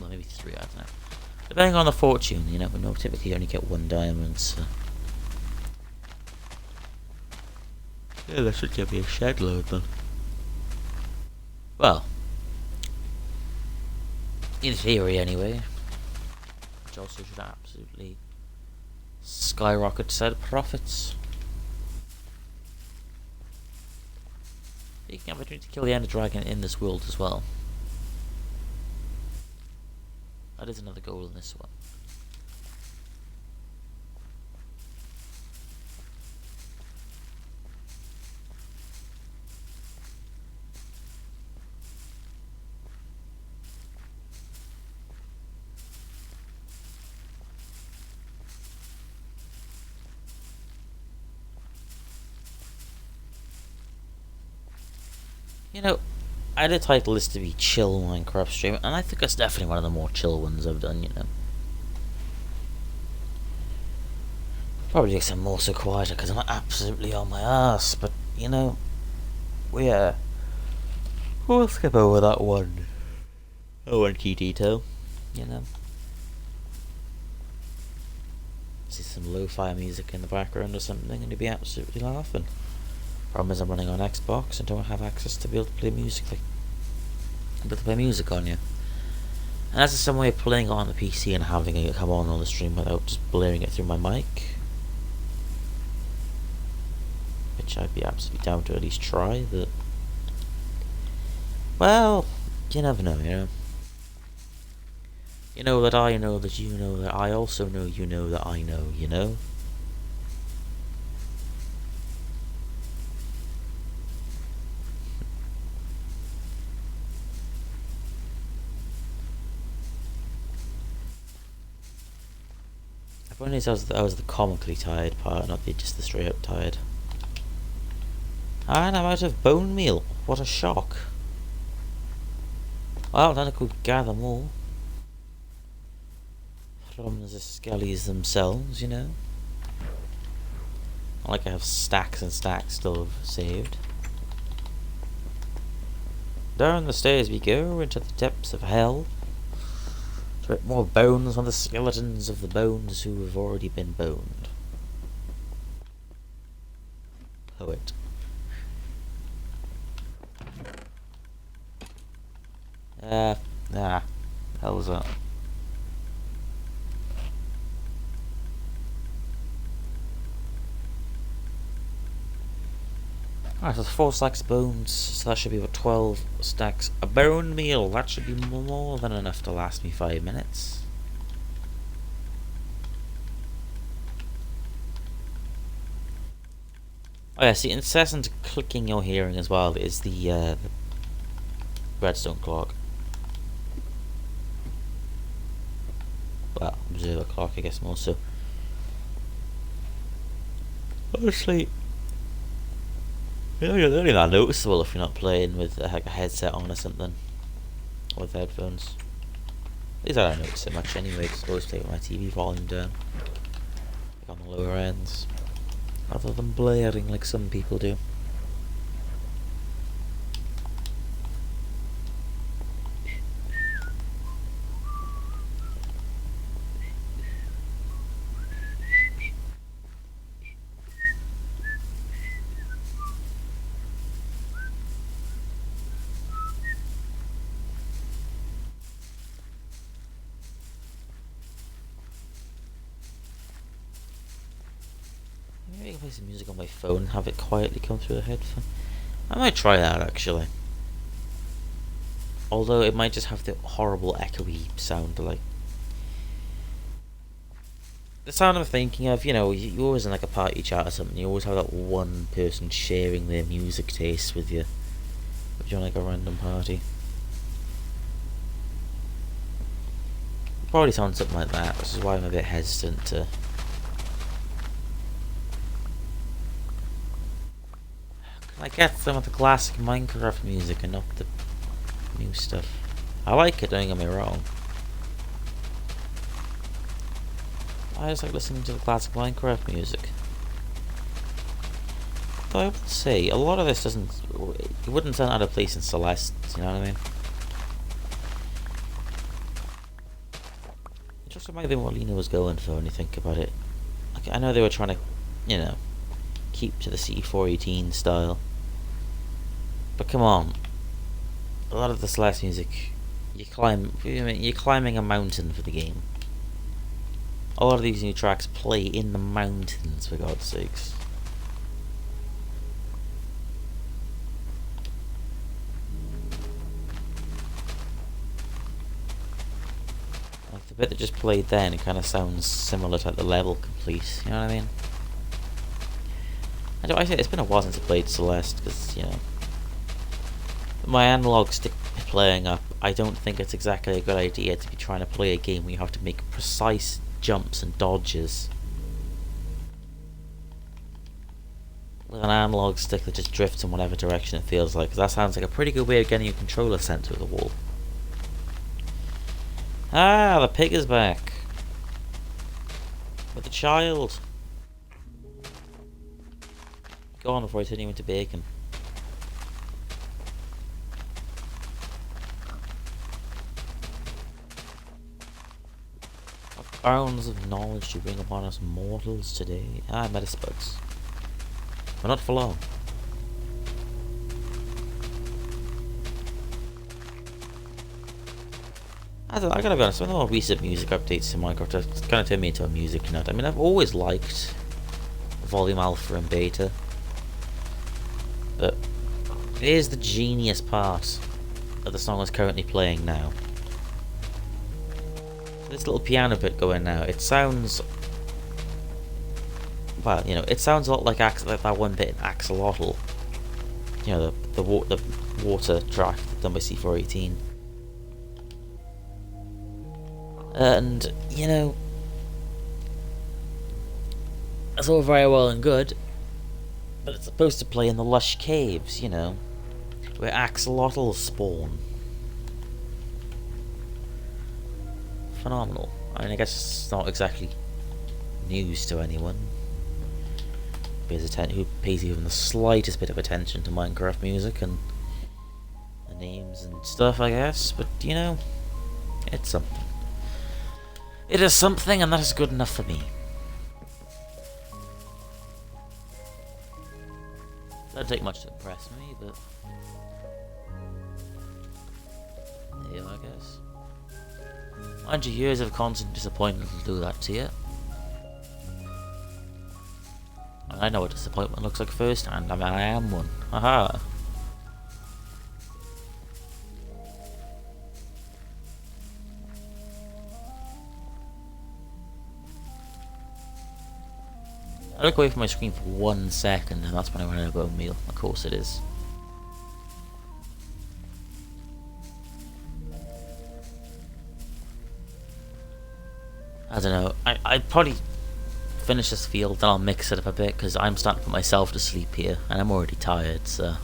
or maybe 3, I don't know. Depending on the fortune, you know, typically you only get 1 diamond, so. Yeah, that should give me a shed load then. Well, in theory anyway. Which also should absolutely skyrocket said profits. You can have opportunity to kill the Ender Dragon in this world as well. That is another goal in this one. You know, I had a title this to be Chill Minecraft Stream, and I think that's definitely one of the more chill ones I've done, you know. Probably makes them more so quieter because I'm absolutely on my ass, but, you know, we'll skip over that one. One key detail, you know. See some lo-fi music in the background or something, and you'd be absolutely laughing. Problem is I'm running on Xbox and don't have access to be able to play music on you. And that's some way of playing on the PC and having it come on the stream without just blaring it through my mic. Which I'd be absolutely down to at least try, but... Well, you never know, you know. You know that I know that you know that I also know you know that I know, you know? If only I was the comically tired part, not just the straight up tired. And I'm out of bone meal. What a shock. Well, then I could gather more. From the skellies themselves, you know. Not like I have stacks and stacks still saved. Down the stairs we go into the depths of hell. To put more bones on the skeletons of the bones who have already been boned. Poet. Hell was that? Alright, so 4 stacks of bones, so that should be about 12 stacks. A bone meal, that should be more than enough to last me 5 minutes. Oh yeah, see, incessant clicking you're hearing as well is the redstone clock. Well, observer clock, I guess more so. Honestly, you know, you're really not noticeable if you're not playing with like a headset on or something, or with headphones. At least I don't notice it much anyway, because I always play with my TV volume down, like on the lower ends, rather than blaring like some people do. Maybe I can play some music on my phone and have it quietly come through the headphone. I might try that actually. Although it might just have the horrible echoey sound, like the sound I'm thinking of. You know, you're always in like a party chat or something. You always have that one person sharing their music taste with you. If you're on like a random party, probably sounds something like that. Which is why I'm a bit hesitant to. Can I get some of the classic Minecraft music and not the new stuff? I like it, don't get me wrong. I just like listening to the classic Minecraft music. Though I would say, a lot of this doesn't... It wouldn't sound out of place in Celeste, you know what I mean? It just reminded me what Lena was going for when you think about it. Like, I know they were trying to, you know, keep to the C418 style. But come on. A lot of the Celeste music, you're climbing a mountain for the game. A lot of these new tracks play in the mountains, for God's sakes. Like the bit that just played then, it kind of sounds similar to like, the level complete, you know what I mean? I say it's been a while since I played Celeste, because, you know, my analog stick playing up, I don't think it's exactly a good idea to be trying to play a game where you have to make precise jumps and dodges with an analog stick that just drifts in whatever direction it feels like, because that sounds like a pretty good way of getting your controller sent through the wall. Ah, the pig is back with the child. Go on before I turn you into bacon. What bounds of knowledge do you bring upon us mortals today? Ah, Metaspugs. But not for long. I gotta be honest, some of the more recent music updates in Minecraft have kind of turned me into a music nut. I mean, I've always liked Volume Alpha and Beta, but here's the genius part of the song that's currently playing now. This little piano bit going now, it sounds... Well, you know, it sounds a lot like that one bit in Axolotl. You know, the water track done by C418. And, you know, that's all very well and good, but it's supposed to play in the lush caves, you know, where axolotls spawn. Phenomenal. I mean, I guess it's not exactly news to anyone who pays even the slightest bit of attention to Minecraft music and the names and stuff, I guess, but, you know, it's something. It is something, and that is good enough for me. Doesn't take much to impress me, but yeah, I guess. Mind you, years of constant disappointment will do that to you. And I know what disappointment looks like firsthand. I mean, I am one. Haha. I look away from my screen for 1 second, and that's when I run out of bone meal. Of course it is. I don't know. I'd probably finish this field, then I'll mix it up a bit, because I'm starting to put myself to sleep here, and I'm already tired, so...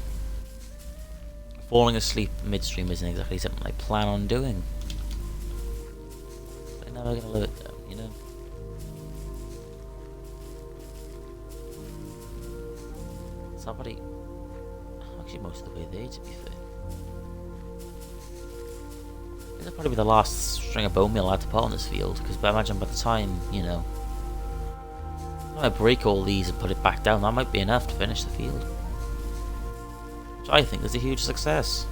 Falling asleep midstream isn't exactly something I plan on doing. But I'm never gonna live it down, you know? Somebody... Actually, most of the way there, to be fair. This will probably be the last string of bone meal I have to put on this field, because I imagine by the time, you know... I break all these and put it back down, that might be enough to finish the field. Which I think is a huge success.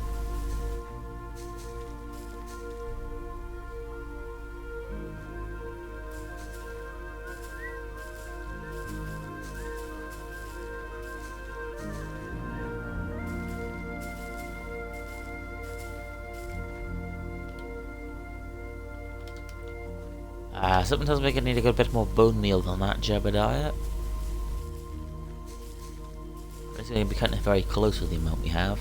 Something tells me I need a good bit more bone meal than that, Jebediah. It's going to be cutting it very close with the amount we have.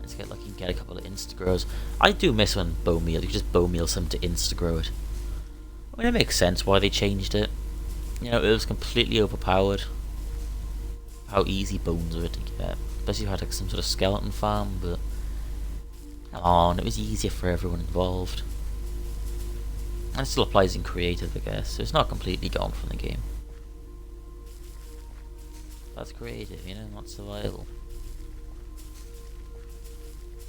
Let's get lucky and get a couple of insta-grows. I do miss when bone meal, you just bone meal something to insta-grow it. I mean, it makes sense why they changed it. You know, it was completely overpowered. How easy bones were to get. Especially if you had like some sort of skeleton farm, but... Come on, it was easier for everyone involved. And it still applies in creative, I guess, so it's not completely gone from the game. That's creative, you know, not survival.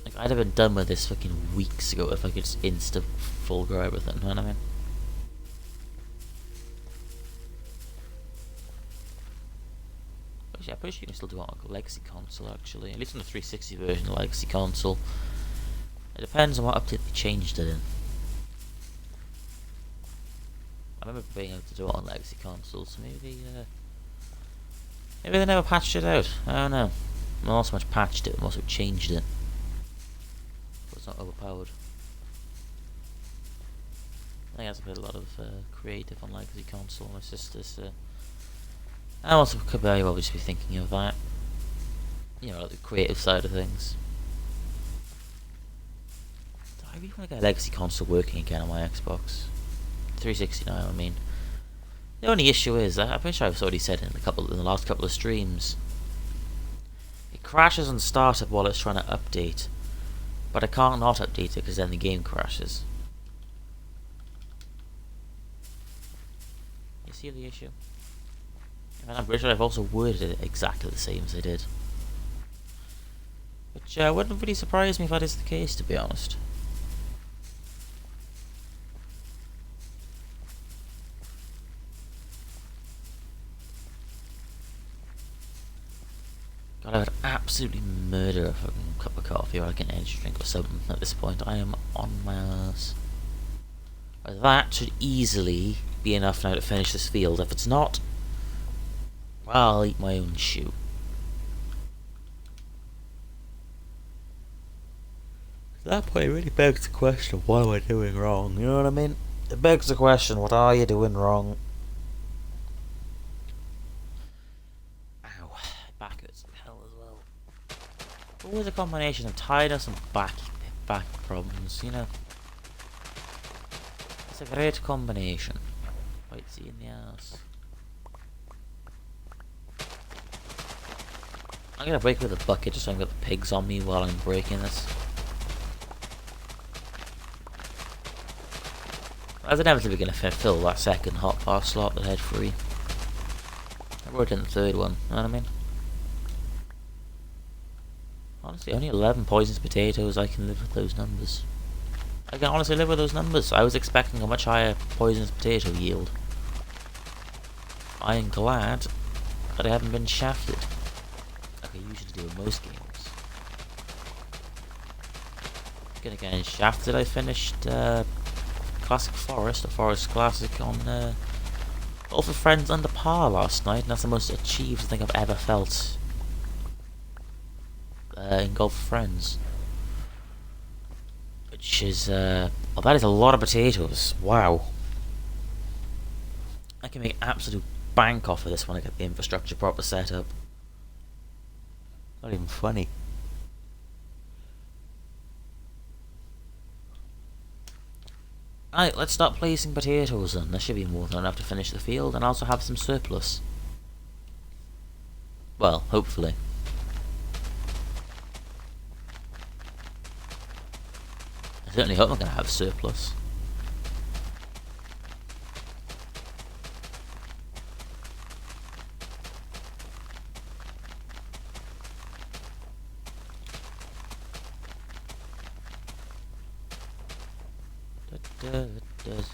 Like, I'd have been done with this fucking weeks ago if I could just insta full grow everything, you know what I mean? Actually, I'm pretty sure you can still do it on a Legacy console, actually. At least on the 360 version of Legacy console. It depends on what update they changed it in. I remember being able to do it on Legacy consoles, so maybe they never patched it out. I don't know. Not so much patched it, but also changed it. But it's not overpowered. I think that's a bit a lot of creative on Legacy console. My sister's. I also could very well just be thinking of that. You know, like the creative side of things. I really want to get a Legacy console working again on my Xbox 360 now. I mean, the only issue is, I'm pretty sure I've already said in the last couple of streams, it crashes on startup while it's trying to update, but I can't not update it because then the game crashes. You see the issue? And I'm pretty sure I've also worded it exactly the same as I did, which wouldn't really surprise me if that is the case, to be honest. God, I would absolutely murder a fucking cup of coffee or like an energy drink or something at this point. I am on my ass. That should easily be enough now to finish this field. If it's not, well, I'll eat my own shoe. At that point, it really begs the question, what am I doing wrong? You know what I mean? It begs the question, what are you doing wrong? Ow, back hurts like hell as well. Always a combination of tiredness and back problems, you know. It's a great combination. Bites you in the ass. I'm gonna break with a bucket just so I can get the pigs on me while I'm breaking this. I was inevitably gonna fill that second hotbar slot that I had free. I wrote in the third one, you know what I mean? Honestly, only 11 poisonous potatoes, I can live with those numbers. I can honestly live with those numbers. I was expecting a much higher poisonous potato yield. I am glad that I haven't been shafted, like I usually do in most games. Gonna get shafted, I finished Classic Forest, a Forest Classic on Golf with Friends under par last night, and that's the most achieved thing I've ever felt in Golf with Friends. Which is, well, that is a lot of potatoes. Wow. I can make absolute bank off of this when I get the infrastructure proper set up. Not even funny. Alright, let's start placing potatoes then. There should be more than enough to finish the field and also have some surplus. Well, hopefully. I certainly hope I'm going to have surplus.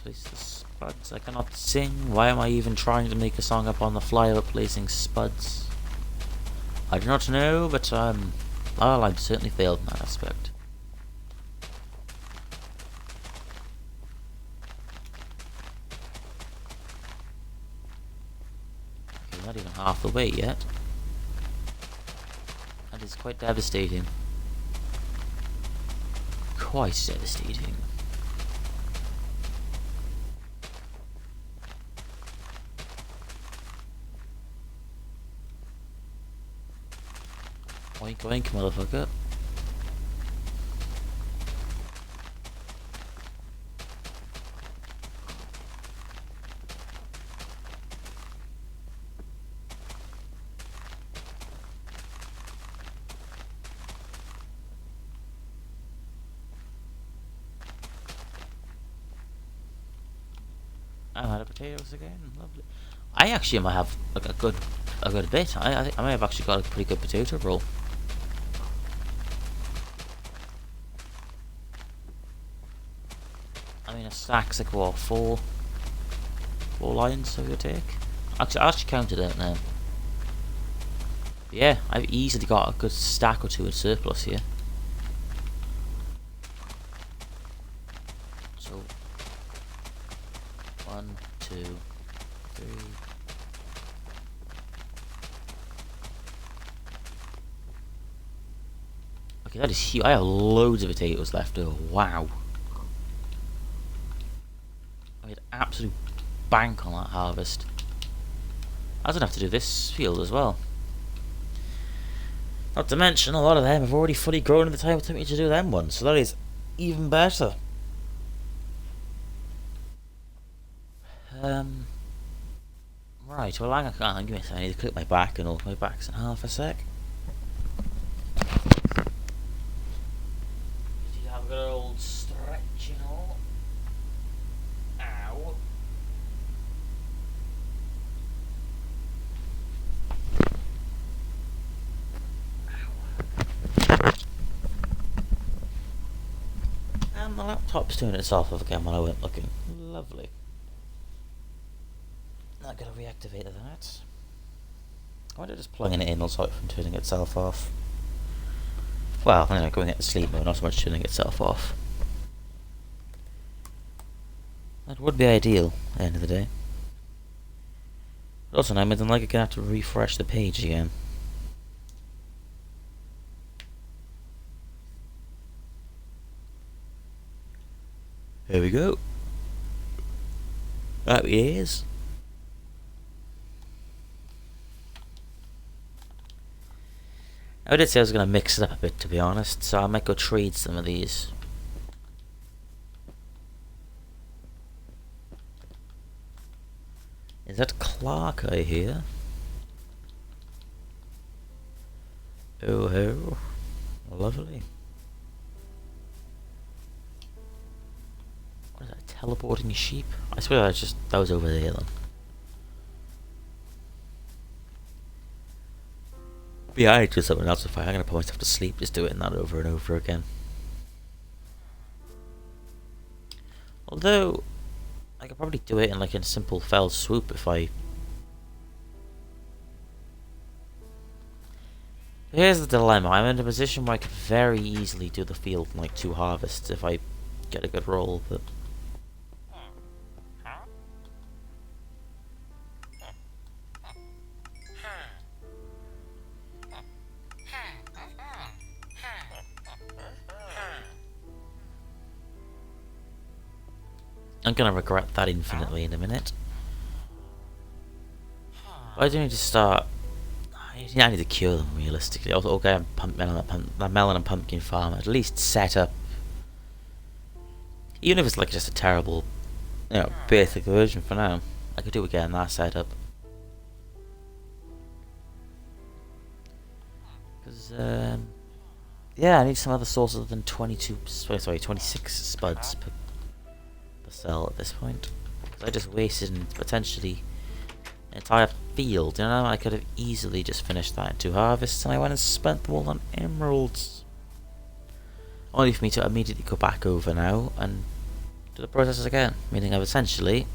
Place the spuds. I cannot sing. Why am I even trying to make a song up on the fly about placing spuds? I do not know, but well, I've certainly failed in that aspect. Okay, not even half the way yet. That is quite devastating. Quite devastating. Oink oink, motherfucker. I'm out of potatoes again. Lovely. I actually might have like a good bit. I think I may have actually got a pretty good potato roll. I mean, a stack's like what, four lines, so you take. Actually, I actually counted it now. Yeah, I've easily got a good stack or two in surplus here. So 1, 2, 3. Okay, that is huge. I have loads of potatoes left. Oh, wow. I made absolute bank on that harvest. I don't have to do this field as well. Not to mention, a lot of them have already fully grown at the time it took me to do them ones, so that is even better. Right, well, hang on, give me a second. I need to clip my back, and all my back's in half a sec. You have a good old stretch, you know. Ow. And the laptop's doing itself off again when I went looking. Lovely. Not gonna reactivate that. I wonder just plugging it in will stop it from turning itself off. Well, you know, going into sleep mode, not so much turning itself off. That would be ideal at the end of the day. But also, now, I'm like I'm gonna have to refresh the page again. There we go. That it is. I did say I was going to mix it up a bit, to be honest, so I might go trade some of these. Is that Clark I hear? Oh ho. Lovely. What is that, teleporting sheep? I swear that was over there then. Yeah, I do something else if I'm gonna put myself to sleep, just doing that over and over again. Although, I could probably do it in like a simple fell swoop if I... Here's the dilemma, I'm in a position where I could very easily do the field in like 2 harvests if I get a good roll, but... I'm gonna regret that infinitely in a minute. But I do need to start... I need to cure them realistically. Also, okay, I'm melon and pumpkin farm. At least set up... Even if it's like just a terrible, you know, basic version for now. I could do again that setup. Because, yeah, I need some other sources other than 26 spuds per cell at this point. Because I just wasted potentially an entire field, you know? I could have easily just finished that in 2 harvests, and I went and spent them all on emeralds. Only for me to immediately go back over now and do the processes again, meaning I've essentially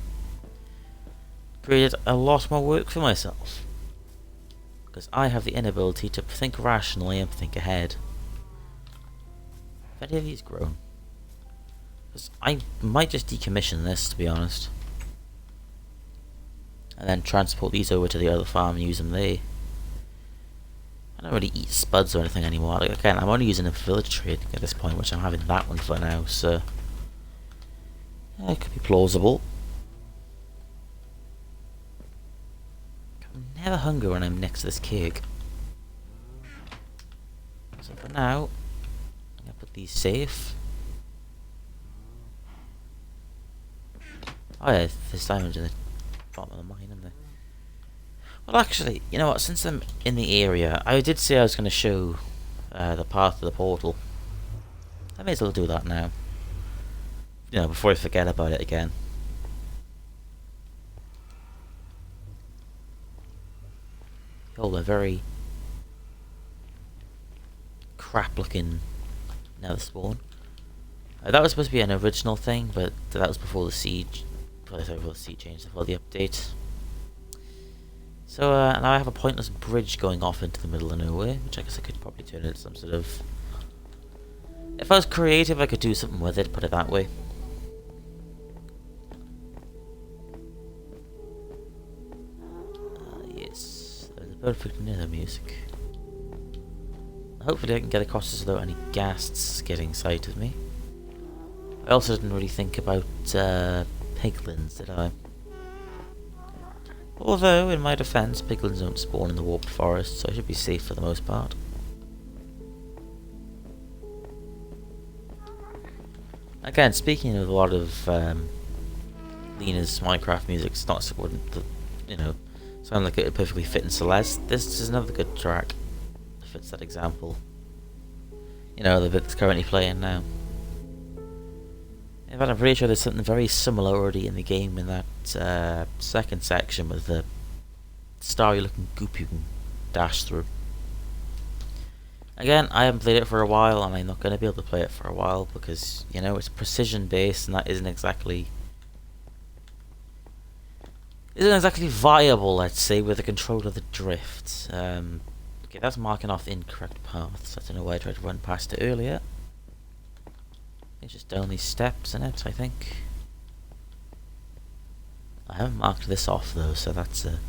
created a lot more work for myself. Because I have the inability to think rationally and think ahead. Have any of these grown? Because I might just decommission this, to be honest. And then transport these over to the other farm and use them there. I don't really eat spuds or anything anymore. Like, again, I'm only using them for village trading at this point, which I'm having that one for now, so... Yeah, it could be plausible. I'm never hungry when I'm next to this cake. for now, I'm gonna put these safe. Oh yeah, there's diamonds in the bottom of the mine, isn't there? Well, actually, you know what? Since I'm in the area, I did say I was going to show the path to the portal. I may as well do that now. You know, before I forget about it again. Oh, a very crap-looking nether spawn. That was supposed to be an original thing, but that was before the siege. Before the siege changed, before the update. So now I have a pointless bridge going off into the middle of nowhere, which I guess I could probably turn into some sort of... If I was creative, I could do something with it, put it that way. Yes, there's a perfect nether music. Hopefully I can get across this without any ghasts getting sight of me. I also didn't really think about piglins, did I? Although, in my defense, piglins don't spawn in the warped forest, so I should be safe for the most part. Again, speaking of a lot of Lena's Minecraft music, it's not wouldn't, you know, sound like it would perfectly fit in Celeste. This is another good track that fits that example. You know, the bit that's currently playing now. In fact, I'm pretty sure there's something very similar already in the game in that second section with the starry looking goop you can dash through. Again, I haven't played it for a while and I'm not going to be able to play it for a while because, you know, it's precision based and that isn't exactly viable, let's say, with the control of the drift. Okay, that's marking off the incorrect path, so I don't know why I tried to run past it earlier. It's just down these steps in it, I think. I haven't marked this off though, so that's a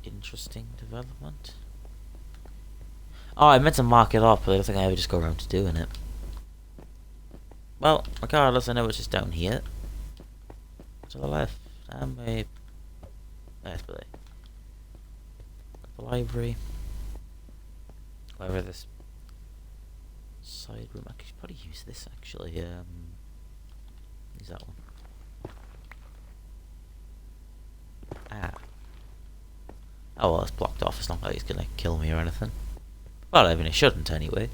interesting development. Oh, I meant to mark it off, but I don't think I ever just go around to doing it. Well, regardless, I know it's just down here. To the left, and maybe... That's the library. Wherever this side room, I could probably use this actually. Use that one. Ah. Oh well, it's blocked off. It's not like it's gonna kill me or anything. Well, I mean, it shouldn't anyway.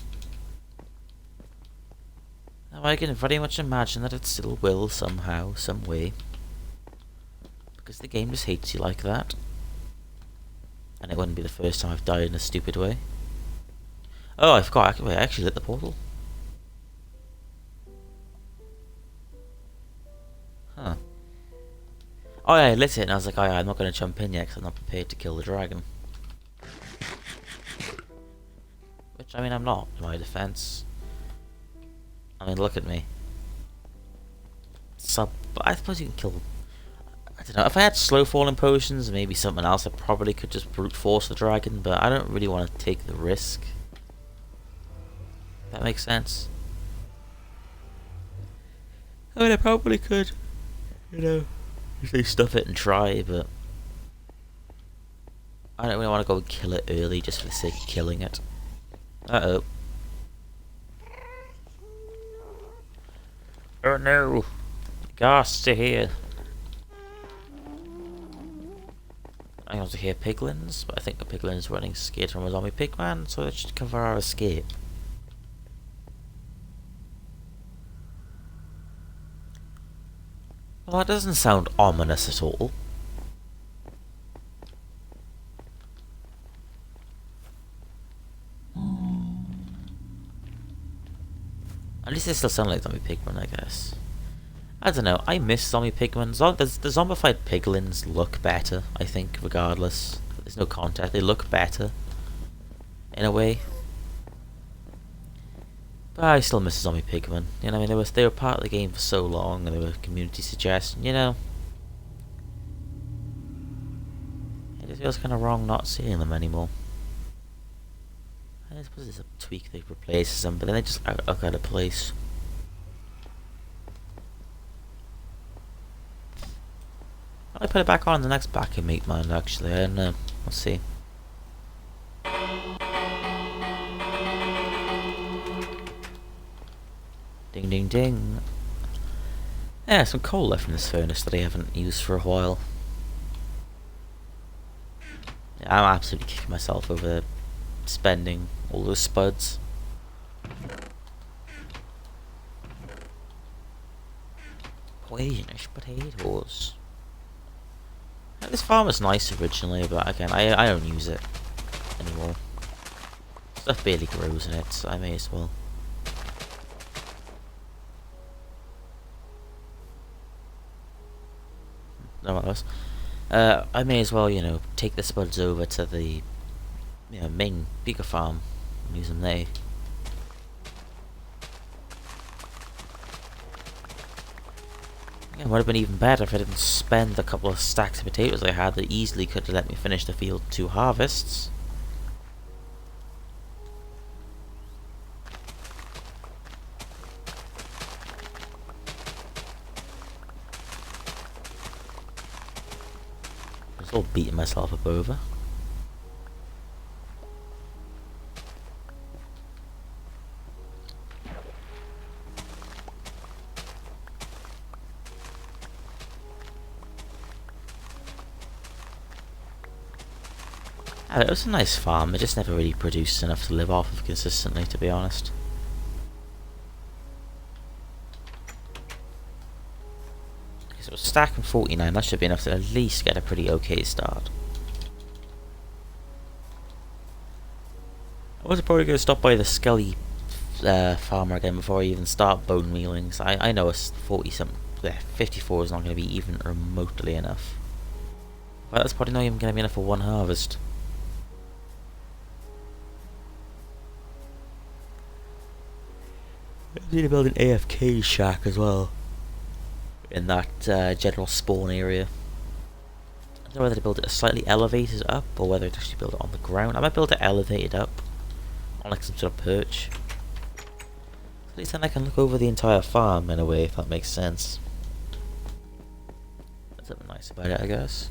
Now I can very much imagine that it still will somehow, some way, because the game just hates you like that. And it wouldn't be the first time I've died in a stupid way. Oh, I forgot. I actually lit the portal. Huh. Oh yeah, I lit it and I was like, oh yeah, I'm not going to jump in yet because I'm not prepared to kill the dragon. Which, I mean, I'm not, in my defense. I mean, look at me. I suppose you can kill... I don't know, if I had slow falling potions, maybe something else, I probably could just brute force the dragon, but I don't really want to take the risk. That makes sense. I mean, I probably could, you know, usually stuff it and try, but I don't really want to go and kill it early just for the sake of killing it. Uh-oh. Oh no! Ghasts are here. I also hear piglins, but I think the piglin's running scared from a zombie pigman, so that should cover our escape. Well, that doesn't sound ominous at all. At least they still sound like zombie pigmen, I guess. I don't know, I miss zombie pigmen. The zombified piglins look better, I think, regardless. There's no contact, they look better. In a way. But I still miss zombie pigmen. You know, I mean, they were part of the game for so long, and they were a community suggestion, you know. It just feels kind of wrong not seeing them anymore. I suppose there's a tweak they replace them, but then they just look out of place. I'll put it back on the next back and meet mine, actually. I don't know. We'll see. ding ding. Yeah, some coal left in this furnace that I haven't used for a while. Yeah, I'm absolutely kicking myself over spending all those spuds. Poisonous potatoes. Yeah, this farm was nice originally, but again, I don't use it anymore. Stuff barely grows in it, so I may as well. No, what else? I may as well, you know, take the spuds over to the main bigger farm and use them there. It would have been even better if I didn't spend a couple of stacks of potatoes I had that easily could have let me finish the field 2 harvests. I'm still beating myself up over. It was a nice farm, it just never really produced enough to live off of consistently, to be honest. Okay, so stacking 49, that should be enough to at least get a pretty okay start. I was probably going to stop by the Skelly farmer again before I even start bone mealing. So I know a 54 is not going to be even remotely enough. But that's probably not even going to be enough for 1 harvest. I need to build an AFK shack as well. In that general spawn area. I don't know whether to build it slightly elevated up or whether to actually build it on the ground. I might build it elevated up. On like some sort of perch. At least then I can look over the entire farm in a way, if that makes sense. That's something nice about it, I guess.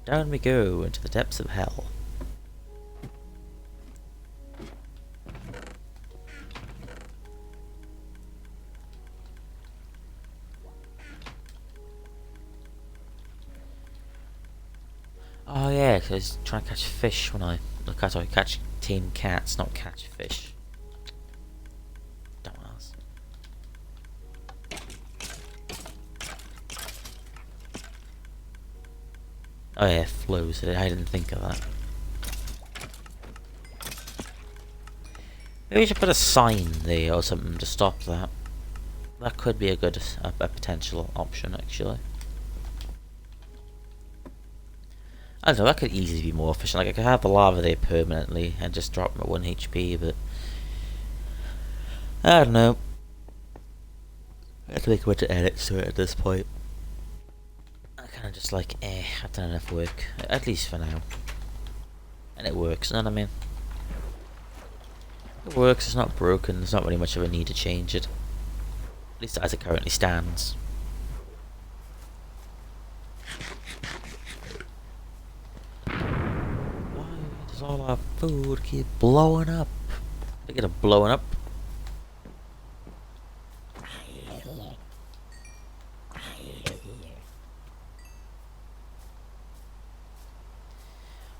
Down we go into the depths of hell. Oh yeah, because I was trying to catch fish when I catch tame cats, not catch fish. Dumbass. Oh yeah, flows. I didn't think of that. Maybe we should put a sign there or something to stop that. That could be a good, a potential option actually. I don't know, that could easily be more efficient. Like I could have the lava there permanently and just drop them at 1 HP, but I don't know. I have to make a bunch of edits to it at this point. I kind of just like, I've done enough work, at least for now. And it works, you know what I mean? It works, it's not broken, there's not really much of a need to change it. At least as it currently stands. Why does all our food keep blowing up? They get a blowing up.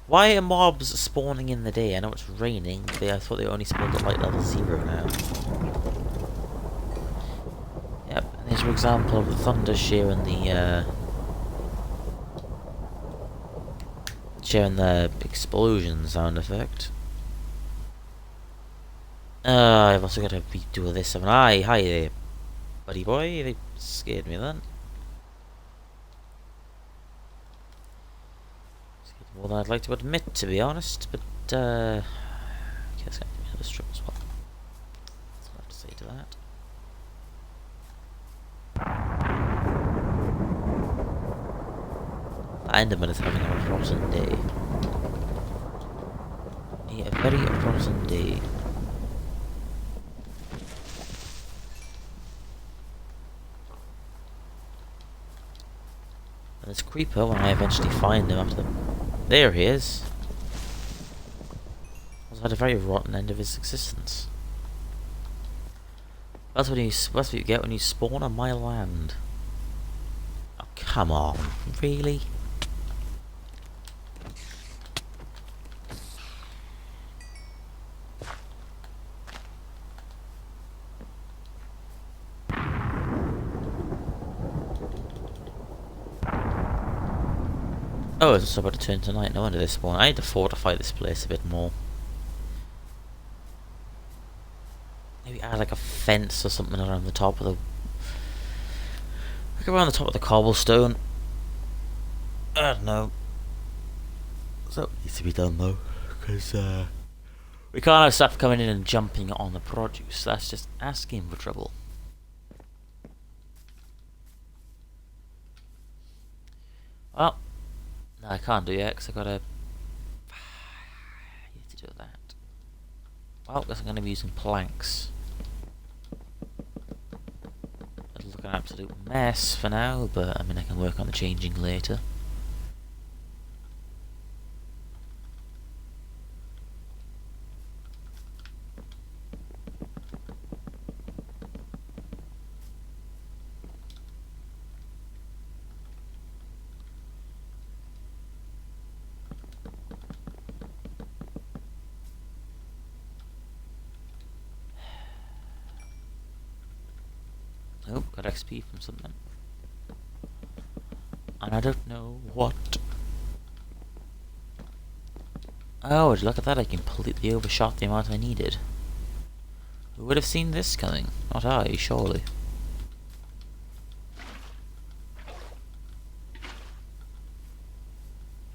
Why are mobs spawning in the day? I know it's raining, but I thought they only spawned at like level 0 now. Yep, and here's an example of the thunder sharing the explosion sound effect. I've also got to be doing this. Hi there, buddy boy. They scared me then. More than I'd like to admit, to be honest, but I guess I can do another strip as well. That's what I have to say to that. The Enderman is having a rotten day. Yeah, a very rotten day. And this creeper, when I eventually find him after the... There he is. has had a very rotten end of his existence. That's what you get when you spawn on my land. Oh, come on. Really? Oh, it's about to turn to night. No wonder they spawn. I need to fortify this place a bit more. Maybe add like a fence or something around the top of the... like around the top of the cobblestone. I don't know. So it needs to be done though, because we can't have stuff coming in and jumping on the produce. That's just asking for trouble. Well, no, I can't do yet because I gotta. I need to do that. Well, I guess I'm gonna be using planks. It'll look an absolute mess for now, but I mean I can work on the changing later. Oh, got XP from something. And I don't know what. Oh, look at that, I completely overshot the amount I needed. Who would have seen this coming? Not I, surely.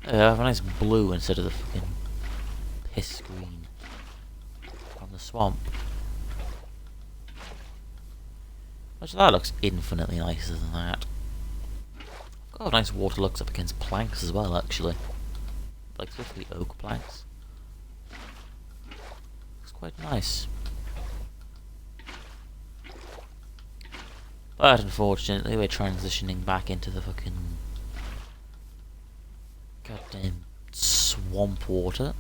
I have a nice blue instead of the fucking piss green on the swamp. Actually, that looks infinitely nicer than that. Oh, nice water looks up against planks as well, actually. Like, specifically oak planks. Looks quite nice. But unfortunately, we're transitioning back into the fucking goddamn swamp water.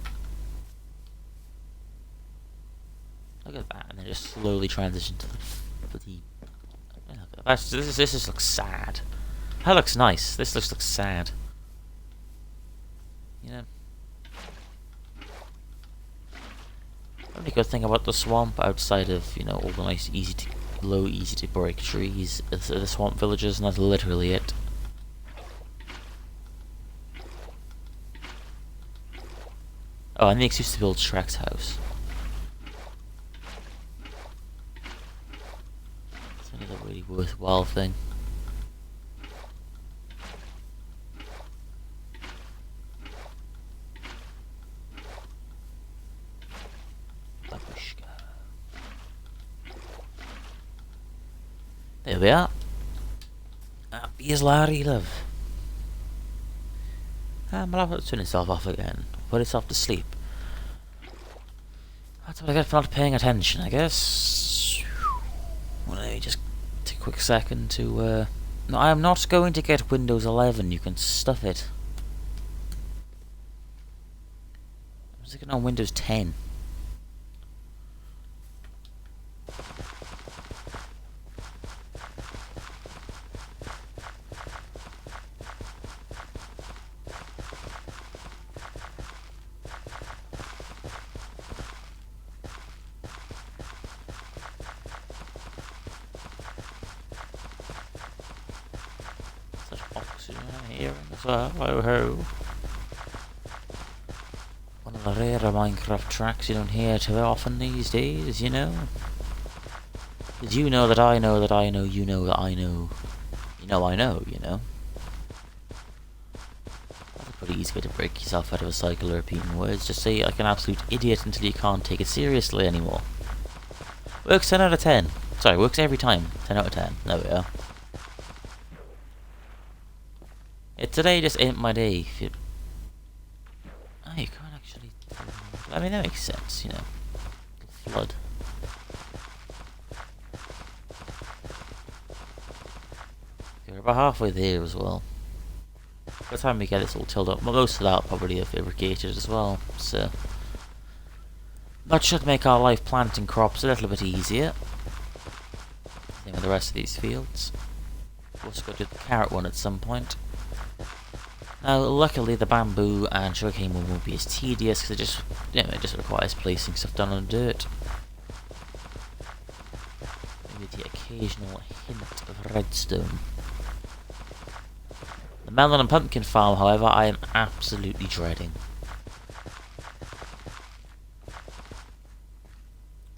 Look at that, and then just slowly transition to the this just looks sad. That looks nice. This looks sad. You know. The only good thing about the swamp, outside of, you know, all the nice, easy to break trees, is the swamp villages, and that's literally it. Oh, and the excuse to build Shrek's house. A really worthwhile thing. Babushka. There we are. Happy as Larry, love. I'll have to turn itself off again. Put itself to sleep. That's what I get for not paying attention, I guess. Well, let me just take a quick second to, no, I am not going to get Windows 11, you can stuff it. I'm just getting on Windows 10. Here as well, ho ho. One of the rare Minecraft tracks you don't hear too often these days, you know. Because you know that I know that I know you know that I know. You know I know, you know. That's a pretty easy way to break yourself out of a cycle of repeating words. Just say like an absolute idiot until you can't take it seriously anymore. Works 10 out of 10. Sorry, works every time. 10 out of 10. There we are. Today just ain't my day. If you... Oh, you can't actually... I mean, that makes sense, you know. The flood. Okay, we're about halfway there as well. By the time we get this all tilled up, most of that will probably have irrigated as well, so... That should make our life planting crops a little bit easier. Same with the rest of these fields. We'll also go do the carrot one at some point. Now, luckily, the bamboo and sugarcane one won't be as tedious because it just requires placing stuff down on the dirt. Maybe the occasional hint of redstone. The melon and pumpkin farm, however, I am absolutely dreading.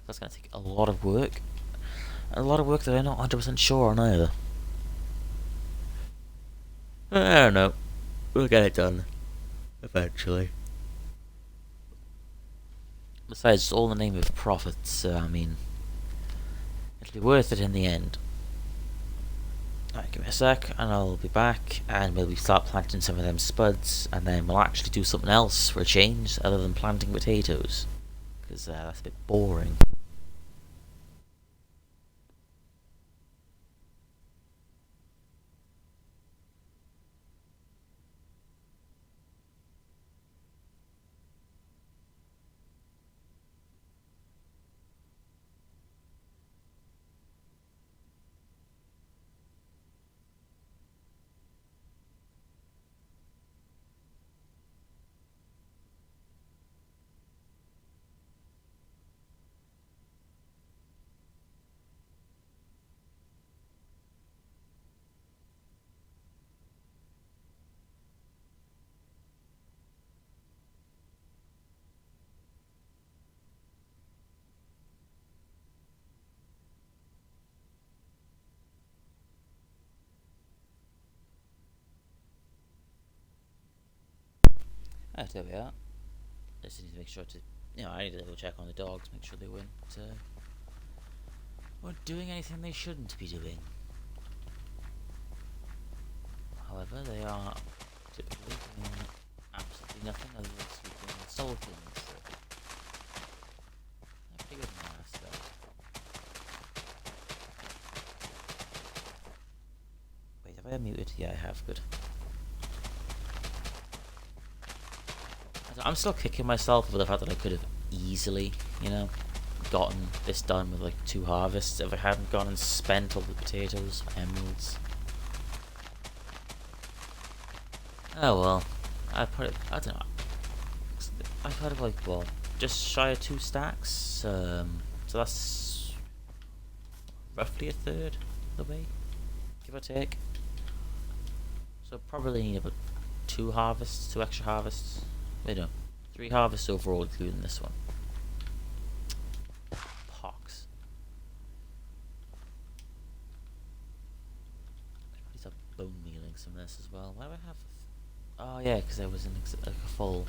That's going to take a lot of work. And a lot of work that I'm not 100% sure on either. I don't know. We'll get it done. Eventually. Besides, it's all in the name of profit, so I mean, it'll be worth it in the end. Alright, give me a sec, and I'll be back, and maybe start planting some of them spuds, and then we'll actually do something else for a change, other than planting potatoes. Because that's a bit boring. Alright, there we are. Just need to make sure to, I need to double check on the dogs, make sure they weren't doing anything they shouldn't be doing. However, they are typically doing absolutely nothing other than sleeping and sulking, so they're pretty good in that aspect. Wait, have I muted? Yeah, I have, good. I'm still kicking myself for the fact that I could have easily, gotten this done with like 2 harvests if I hadn't gone and spent all the potatoes, emeralds. Oh well, I don't know, I've had like, well, just shy of 2 stacks, so that's roughly a third of the way, give or take. So probably need about 2 extra harvests. Wait, no, 3 harvests overall, including this one. Pox. I need to bone mealing some of this as well. Why do I have? Oh yeah, because there was like a full.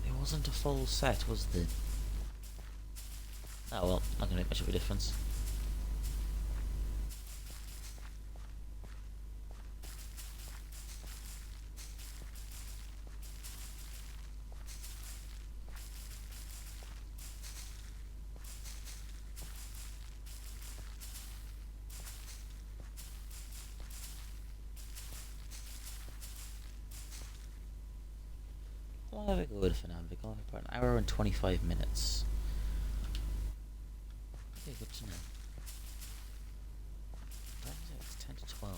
It wasn't a full set, was there? Oh well, not gonna make much of a difference. Well, have we good for now? We're going for about 1 hour and 25 minutes. Okay, good to know. What is it? It's 10 to 12.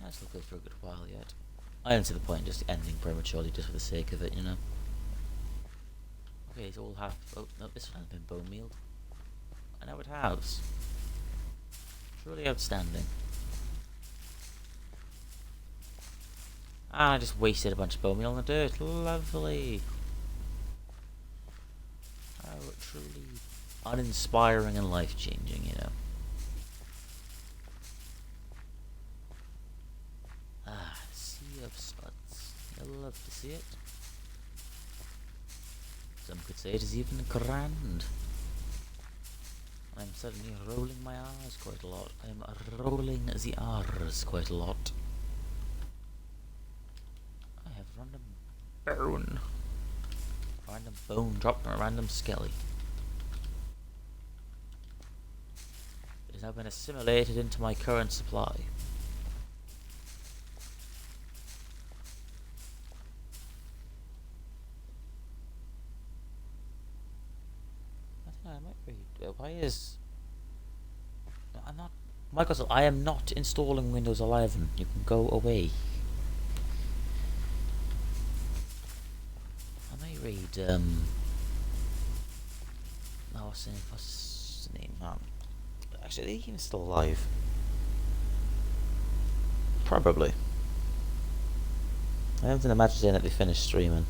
That's not good for a good while yet. I don't see the point in just ending prematurely just for the sake of it, Okay, it's all half. Oh, no, this one hasn't been bone mealed. I know it has. Truly outstanding. Ah, I just wasted a bunch of bone meal in the dirt. Lovely. How truly uninspiring and life-changing, Ah, sea of spuds. I love to see it. Some could say it is even grand. I'm suddenly rolling my R's quite a lot. I'm rolling the R's quite a lot. I have random bone. Random bone dropped from a random skelly. It has now been assimilated into my current supply. might read. Why is... I'm not... Microsoft, I am not installing Windows 11. You can go away. I may read, oh, what's the name? Actually, are they even still alive? Probably. I haven't imagined that they finished streaming.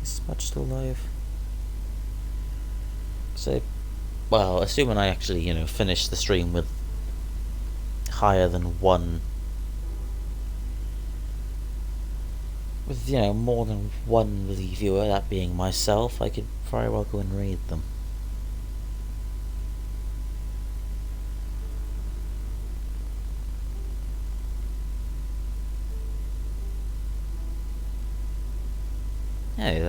Is Smudge still alive? So, well, assuming I actually, finish the stream with higher than one, with, more than one viewer, that being myself, I could very well go and raid them. Hey,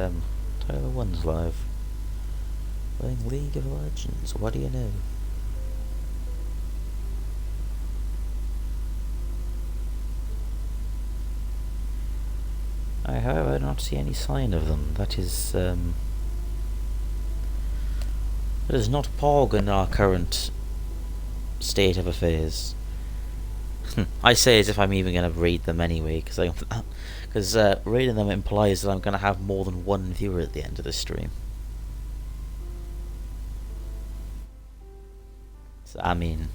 Tyler 1's live. Playing League of Legends, what do you know? I however not see any sign of them. That is not Pog in our current state of affairs. I say as if I'm even going to raid them anyway, because raiding them implies that I'm going to have more than one viewer at the end of the stream. So, I mean,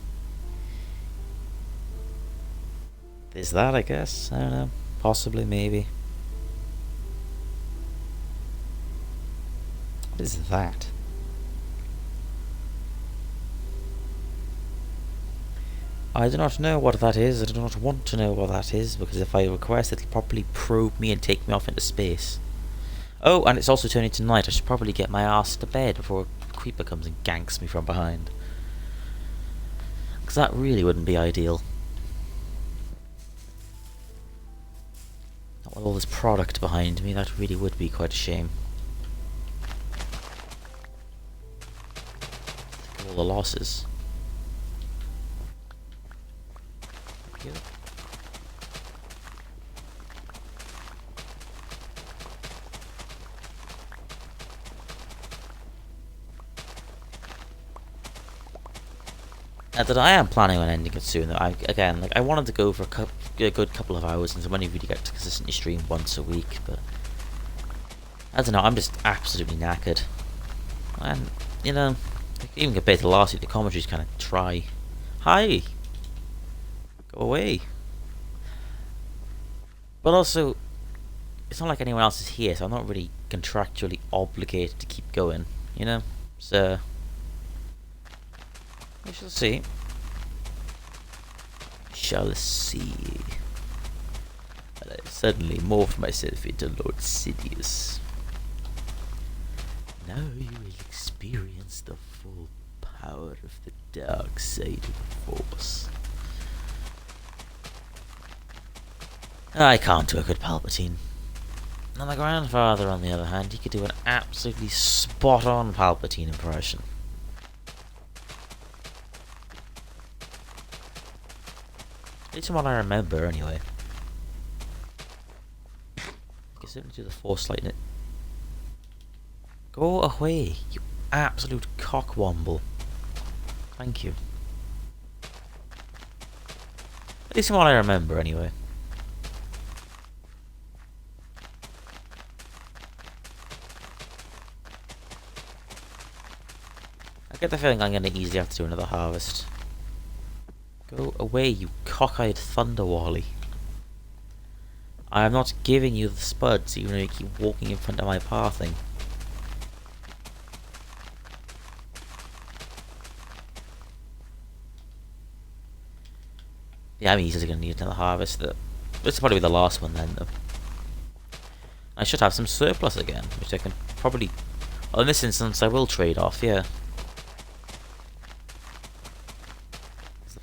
there's that, I guess. I don't know. Possibly, maybe. What is that? I do not know what that is. I do not want to know what that is, because if I request it, it'll probably probe me and take me off into space. Oh, and it's also turning to night. I should probably get my ass to bed before a creeper comes and ganks me from behind. Because that really wouldn't be ideal. Not with all this product behind me, that really would be quite a shame. Think of all the losses. Thank you. That I am planning on ending it soon. I wanted to go for a good couple of hours, and so when you really get to consistently stream once a week, but I don't know. I'm just absolutely knackered, and even compared to last week, the commentary's kind of dry. Hi, go away. But also, it's not like anyone else is here, so I'm not really contractually obligated to keep going. So. We shall see. Shall see. But I suddenly morphed myself into Lord Sidious. Now you will experience the full power of the dark side of the Force. I can't do a good Palpatine. Now my grandfather, on the other hand, he could do an absolutely spot-on Palpatine impression. It's what I remember, anyway. I can certainly do the Force lightning. Go away, you absolute cockwomble. Thank you. At least what I remember, anyway. I get the feeling I'm going to easily have to do another harvest. Go away, you cockeyed thunder wally. I am not giving you the spuds, even though you keep walking in front of my pathing. Yeah, I'm easily going to need another harvest. This will probably be the last one then, though. I should have some surplus again, which I can probably... Well, in this instance, I will trade off, yeah.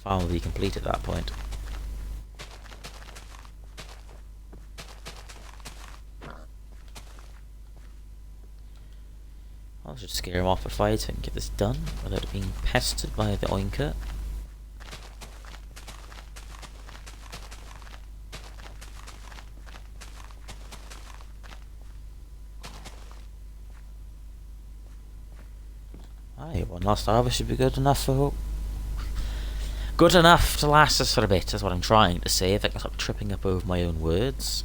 Farm will be complete at that point. I should scare him off a fight and get this done without being pestered by the oinker. Hey, one last harvest should be good enough for hope. Good enough to last us for a bit, is what I'm trying to say, if I can stop tripping up over my own words.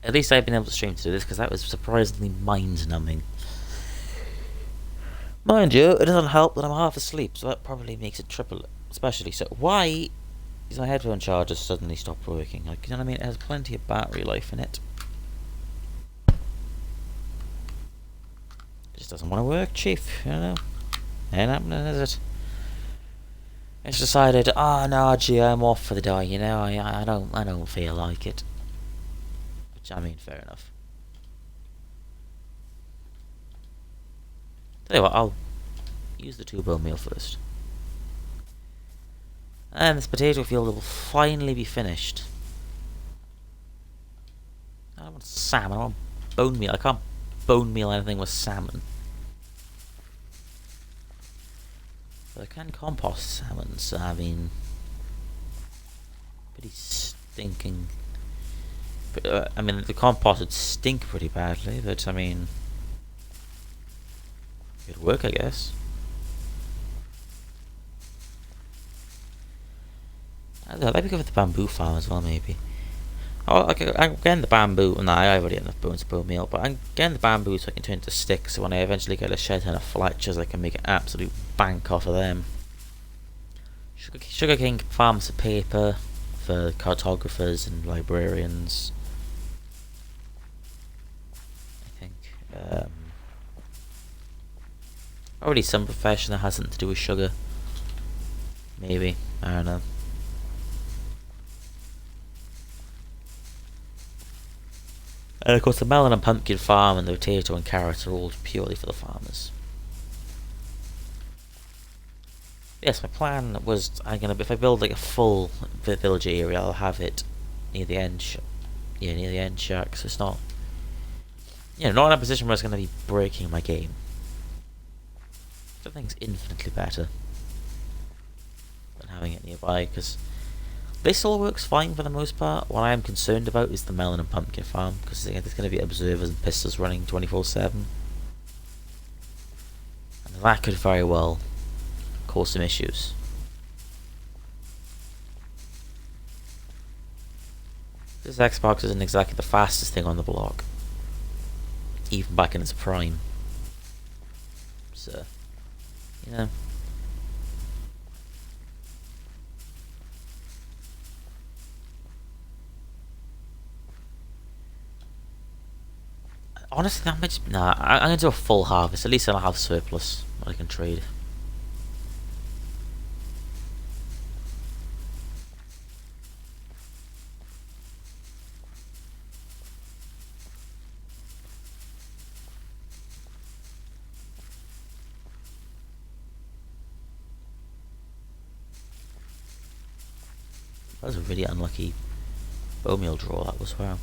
At least I've been able to stream to do this, because that was surprisingly mind-numbing. Mind you, it doesn't help that I'm half asleep, so that probably makes it triple, especially so. Why is my headphone charger suddenly stopped working? Like, you know what I mean? It has plenty of battery life in it. It just doesn't want to work, Chief, you know? Ain't happening, is it? It's decided, oh no, gee, I'm off for the day, you know, I don't feel like it. Which, I mean, fair enough. Tell you what, I'll use the 2-bone meal first. And this potato field will finally be finished. I don't want salmon, I want bone meal. I can't bone meal anything with salmon. But I can compost salmon, so I mean... pretty stinking... I mean, the compost would stink pretty badly, but I mean... it'd work, I guess. I don't know, maybe go for the bamboo farm as well, maybe. Oh, okay, I'm getting the bamboo. No, I already have enough bones to bone meal, but I'm getting the bamboo so I can turn it into sticks. So when I eventually get a shed ton of fletchers, I can make an absolute bank off of them. Sugarcane farms for paper, for cartographers and librarians. I think. Already some profession that has something to do with sugar. Maybe, I don't know. And of course the melon and pumpkin farm and the potato and carrots are all purely for the farmers. Yes, my plan was if I build like a full village area, I'll have it near the end. Near the end shack, so it's not, not in a position where it's going to be breaking my game. I think it's infinitely better than having it nearby, because this all works fine for the most part. What I am concerned about is the melon and pumpkin farm, because there's going to be observers and pistols running 24/7. And that could very well cause some issues. This Xbox isn't exactly the fastest thing on the block, even back in its prime. So, honestly, that much. Nah, I'm gonna do a full harvest. At least I'll have surplus that I can trade. That was a really unlucky bone meal draw, that was, wow.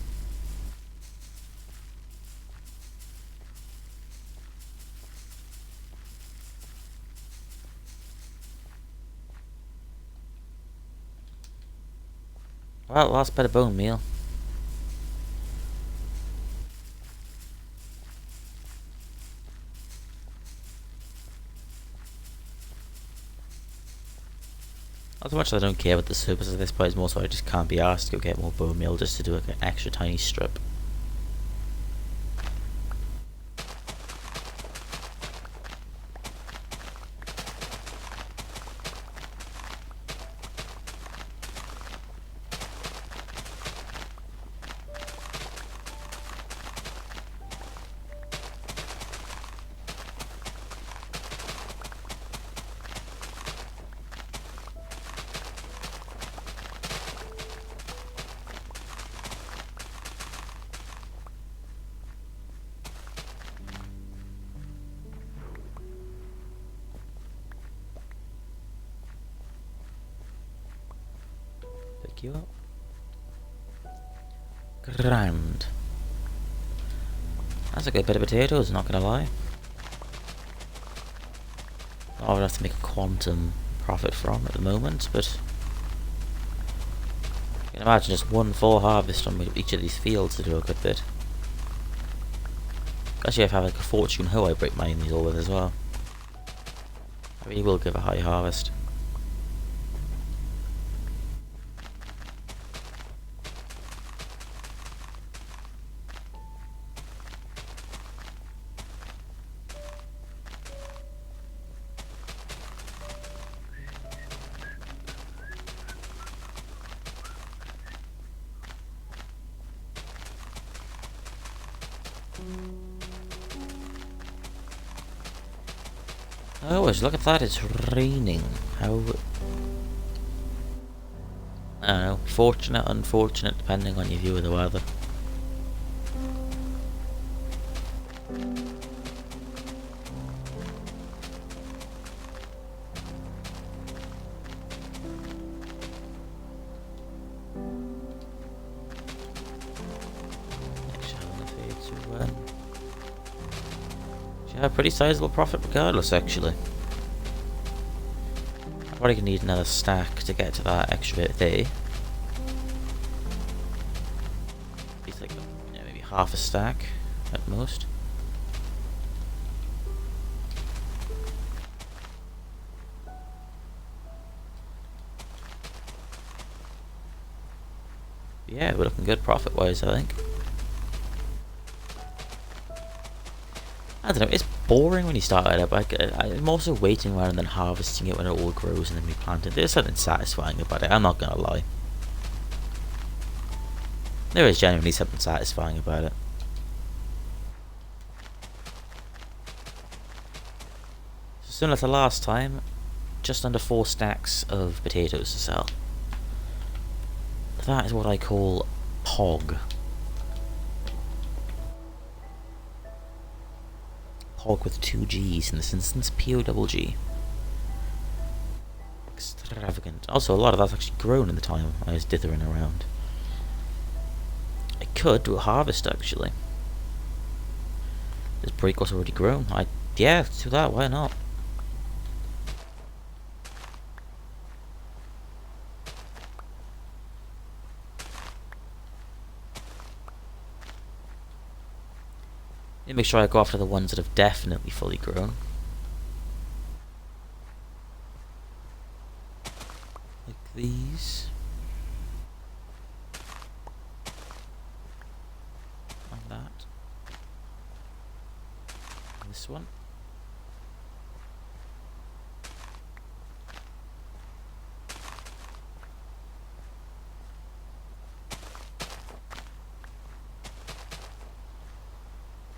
Well, last bit of bone meal. Not so much that I don't care about the surplus at this point, it's more so I just can't be asked to go get more bone meal just to do like an extra tiny strip. Pick you up. Grand. That's a good bit of potatoes, not gonna lie. I would have to make a quantum profit from at the moment, but I can imagine just one full harvest on each of these fields to do a good bit. Especially if I have like a fortune hoe I break mine these all with as well. I really will give a high harvest. Oh, look at that, it's raining. How... I don't know, fortunate, unfortunate, depending on your view of the weather. Yeah, pretty sizable profit regardless, actually. I'm probably gonna need another stack to get to that extra bit there. It's like, yeah, maybe half a stack at most. Yeah, we're looking good profit-wise, I think. I don't know, it's boring when you start it up. I'm also waiting around and then harvesting it when it all grows and then replanting. There's something satisfying about it, I'm not gonna lie. There is genuinely something satisfying about it. So similar to last time, just under 4 stacks of potatoes to sell. That is what I call POG. POG with 2 G's in this instance, P-O-G-G. Extravagant. Also, a lot of that's actually grown in the time I was dithering around. I could do a harvest, actually. This break was already grown. Yeah, let's do that, why not? Need to make sure I go after the ones that have definitely fully grown. Like these. And that. And this one.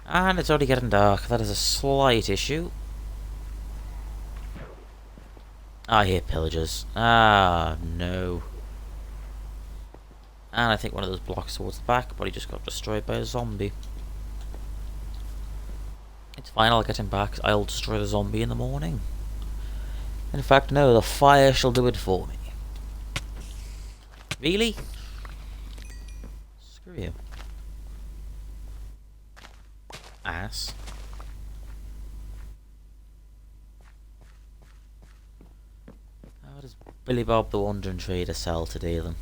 And it's already getting dark. That is a slight issue. I hear pillagers. Ah, no. And I think one of those blocks towards the back, but he just got destroyed by a zombie. It's fine, I'll get him back. I'll destroy the zombie in the morning. In fact, no, the fire shall do it for me. Really? Screw you. Ass. How does Billy Bob the Wandering Trader sell today then?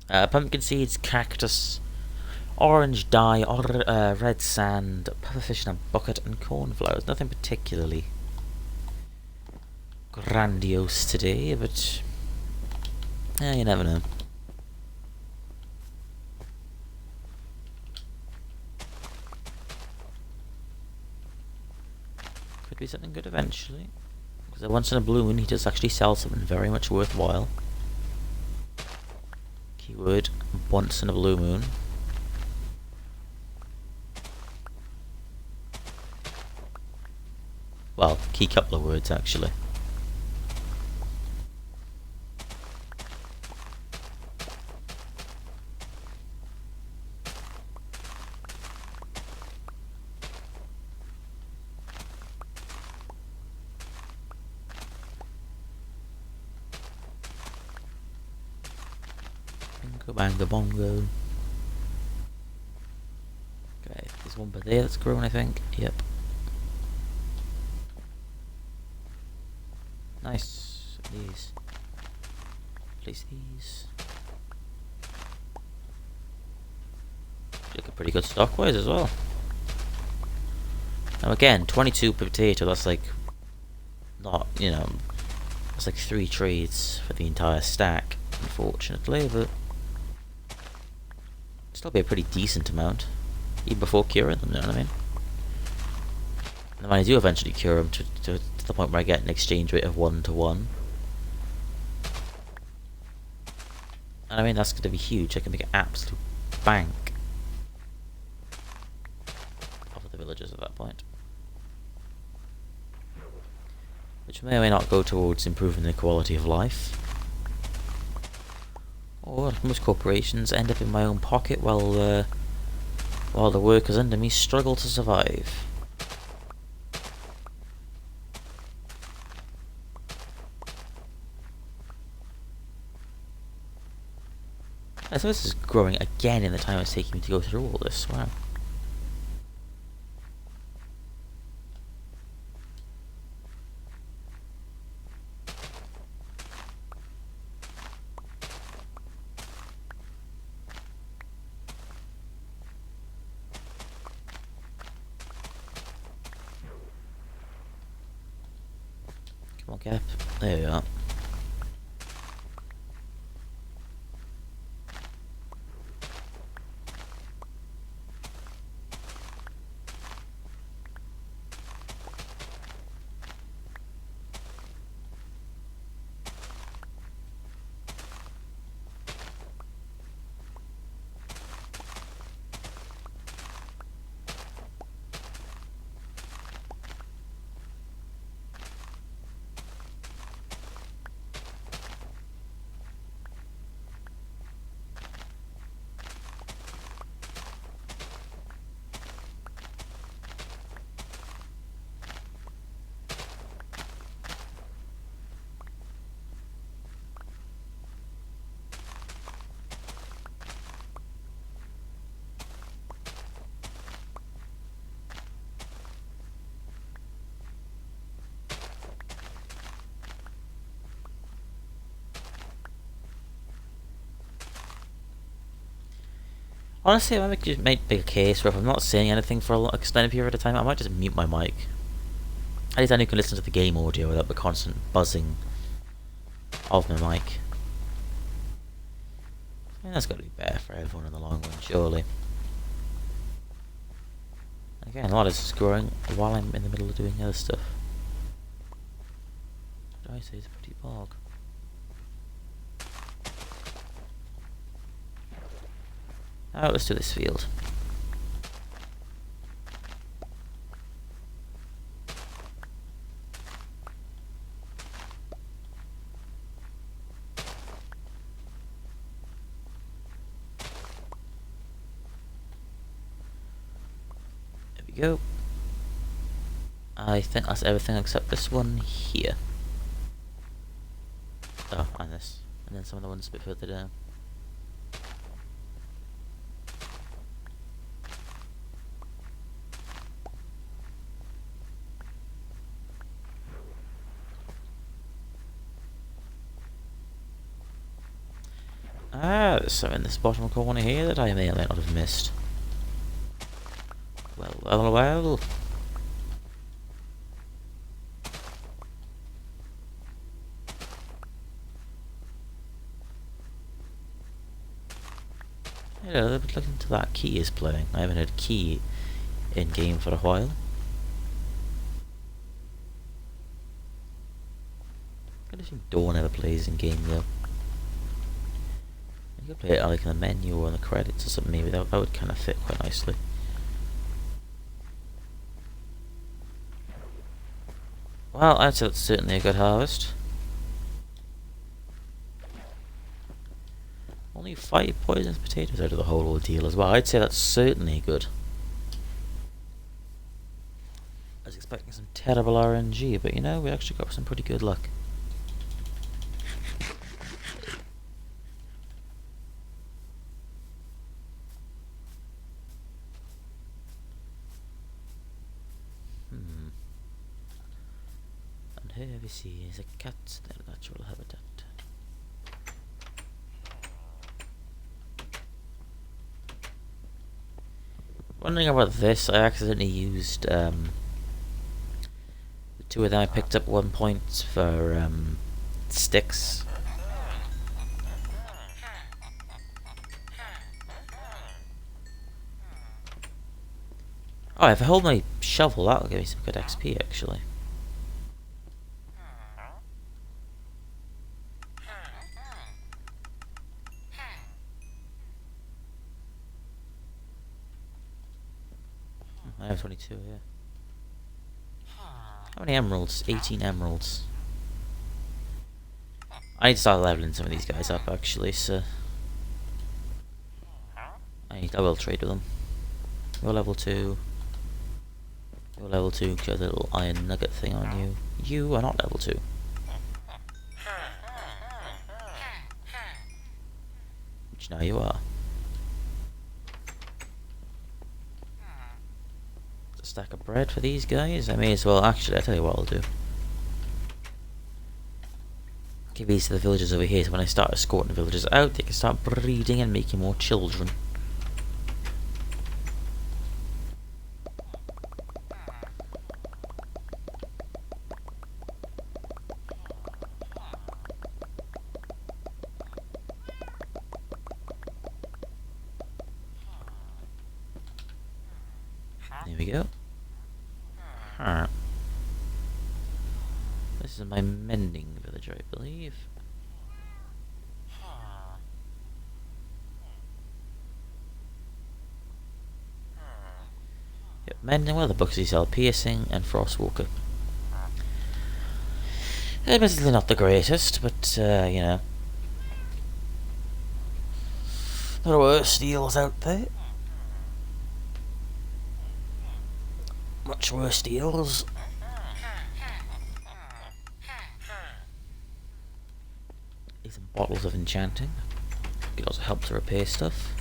Pumpkin seeds, cactus, orange dye, red sand, pufferfish in a bucket, and cornflowers. Nothing particularly grandiose today, but yeah, you never know. Could be something good eventually. Because once in a blue moon, he does actually sell something very much worthwhile. Keyword, once in a blue moon. Well, key couple of words actually. Bingo bango bongo. Okay, there's one by there that's grown, I think. Yep. Nice. These. Place these. make a pretty good stock-wise as well. Now again, 22 per potato, that's like, not, you know, that's like 3 trades for the entire stack, unfortunately, but still be a pretty decent amount, even before curing them, you know what I mean? And when I do eventually cure them to the point where I get an exchange rate of 1 to 1, and I mean, that's going to be huge. I can make an absolute bank of the villagers at that point. Which may or may not go towards improving their quality of life. Or most corporations end up in my own pocket while the workers under me struggle to survive. I suppose this is growing again in the time it's taking me to go through all this. Wow. Come on, Cap. There we are. Honestly, I might just make a case where if I'm not saying anything for a long extended period of time, I might just mute my mic. At least then you can listen to the game audio without the constant buzzing of my mic. I mean, that's got to be better for everyone in the long run, surely. Again, a lot of this is growing while I'm in the middle of doing other stuff. What do I say? It's a pretty bog. Alright, let's do this field. There we go. I think that's everything except this one here. Oh, and this. And then some of the ones a bit further down. Ah, there's some in this bottom corner here that I may or may not have missed. Well, well, well. Hello, I've been looking into that Key is playing. I haven't heard Key in game for a while. I don't think Dawn ever plays in game though. You could play it like in the menu or in the credits or something, maybe that would kind of fit quite nicely. Well, I'd say that's certainly a good harvest. Only 5 poisonous potatoes out of the whole ordeal as well. I'd say that's certainly good. I was expecting some terrible RNG, but you know, we actually got some pretty good luck. And here we see is a cat in their natural habitat. Wondering about this, I accidentally used the two of them I picked up at one point for sticks. Oh, if I hold my shovel, that'll give me some good XP actually. I have 22, yeah. How many emeralds? 18 emeralds. I need to start leveling some of these guys up actually, so I will trade with them. You're level 2. You're level 2, got a little iron nugget thing on you. You are not level 2. Which now you are. A stack of bread for these guys? I may as well, actually, I'll tell you what I'll do. Give these to the villagers over here, so when I start escorting the villagers out, they can start breeding and making more children. There we go. Alright. This is my mending villager, I believe. Yep, mending, well, the books you sell, piercing and frostwalker. Admittedly not the greatest, but, you know. There are worse deals out there. Much worse deals. Some bottles of enchanting. Could also help to repair stuff.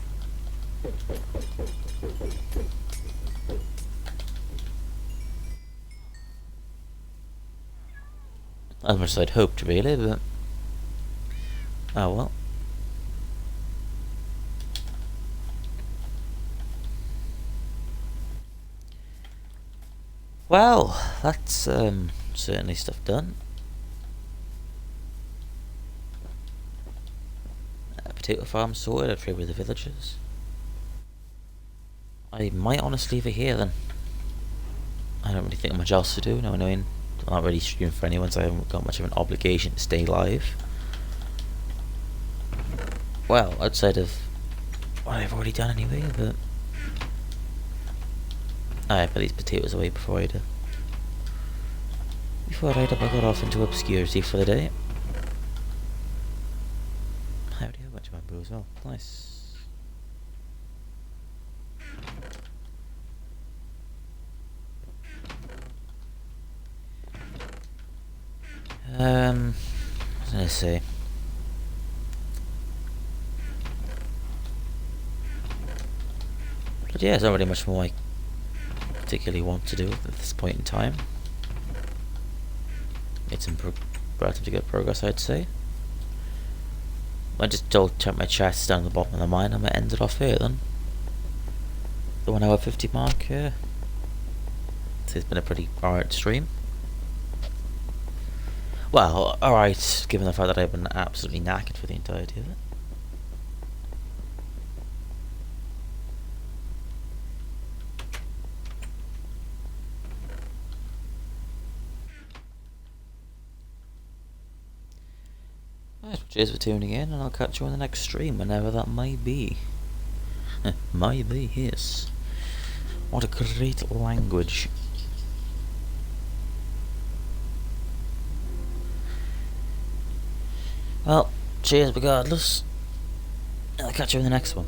As much as I'd hoped, really, but oh well. Well, that's certainly stuff done. Potato farm sorted, I've traded with the villagers. I might honestly leave it here then. I don't really think much else to do, no, I mean, I'm not really streaming for anyone, so I haven't got much of an obligation to stay live. Well, outside of what I've already done anyway, but I put these potatoes away before I got off into obscurity for the day. I already have a bunch of bamboo as well. Nice. What was I gonna say? But yeah, there's not really much more I particularly want to do at this point in time. Made some relatively good progress, I'd say. I just double check my chest down at the bottom of the mine. I'm gonna end it off here then. The 1 hour 50 mark here. It's been a pretty alright stream. Well, alright, given the fact that I've been absolutely knackered for the entirety of it. Cheers for tuning in, and I'll catch you on the next stream, whenever that may be. May be, yes. What a great language. Well, cheers regardless. I'll catch you in the next one.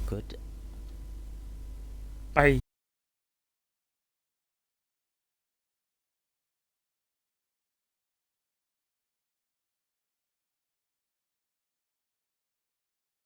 Good. Bye.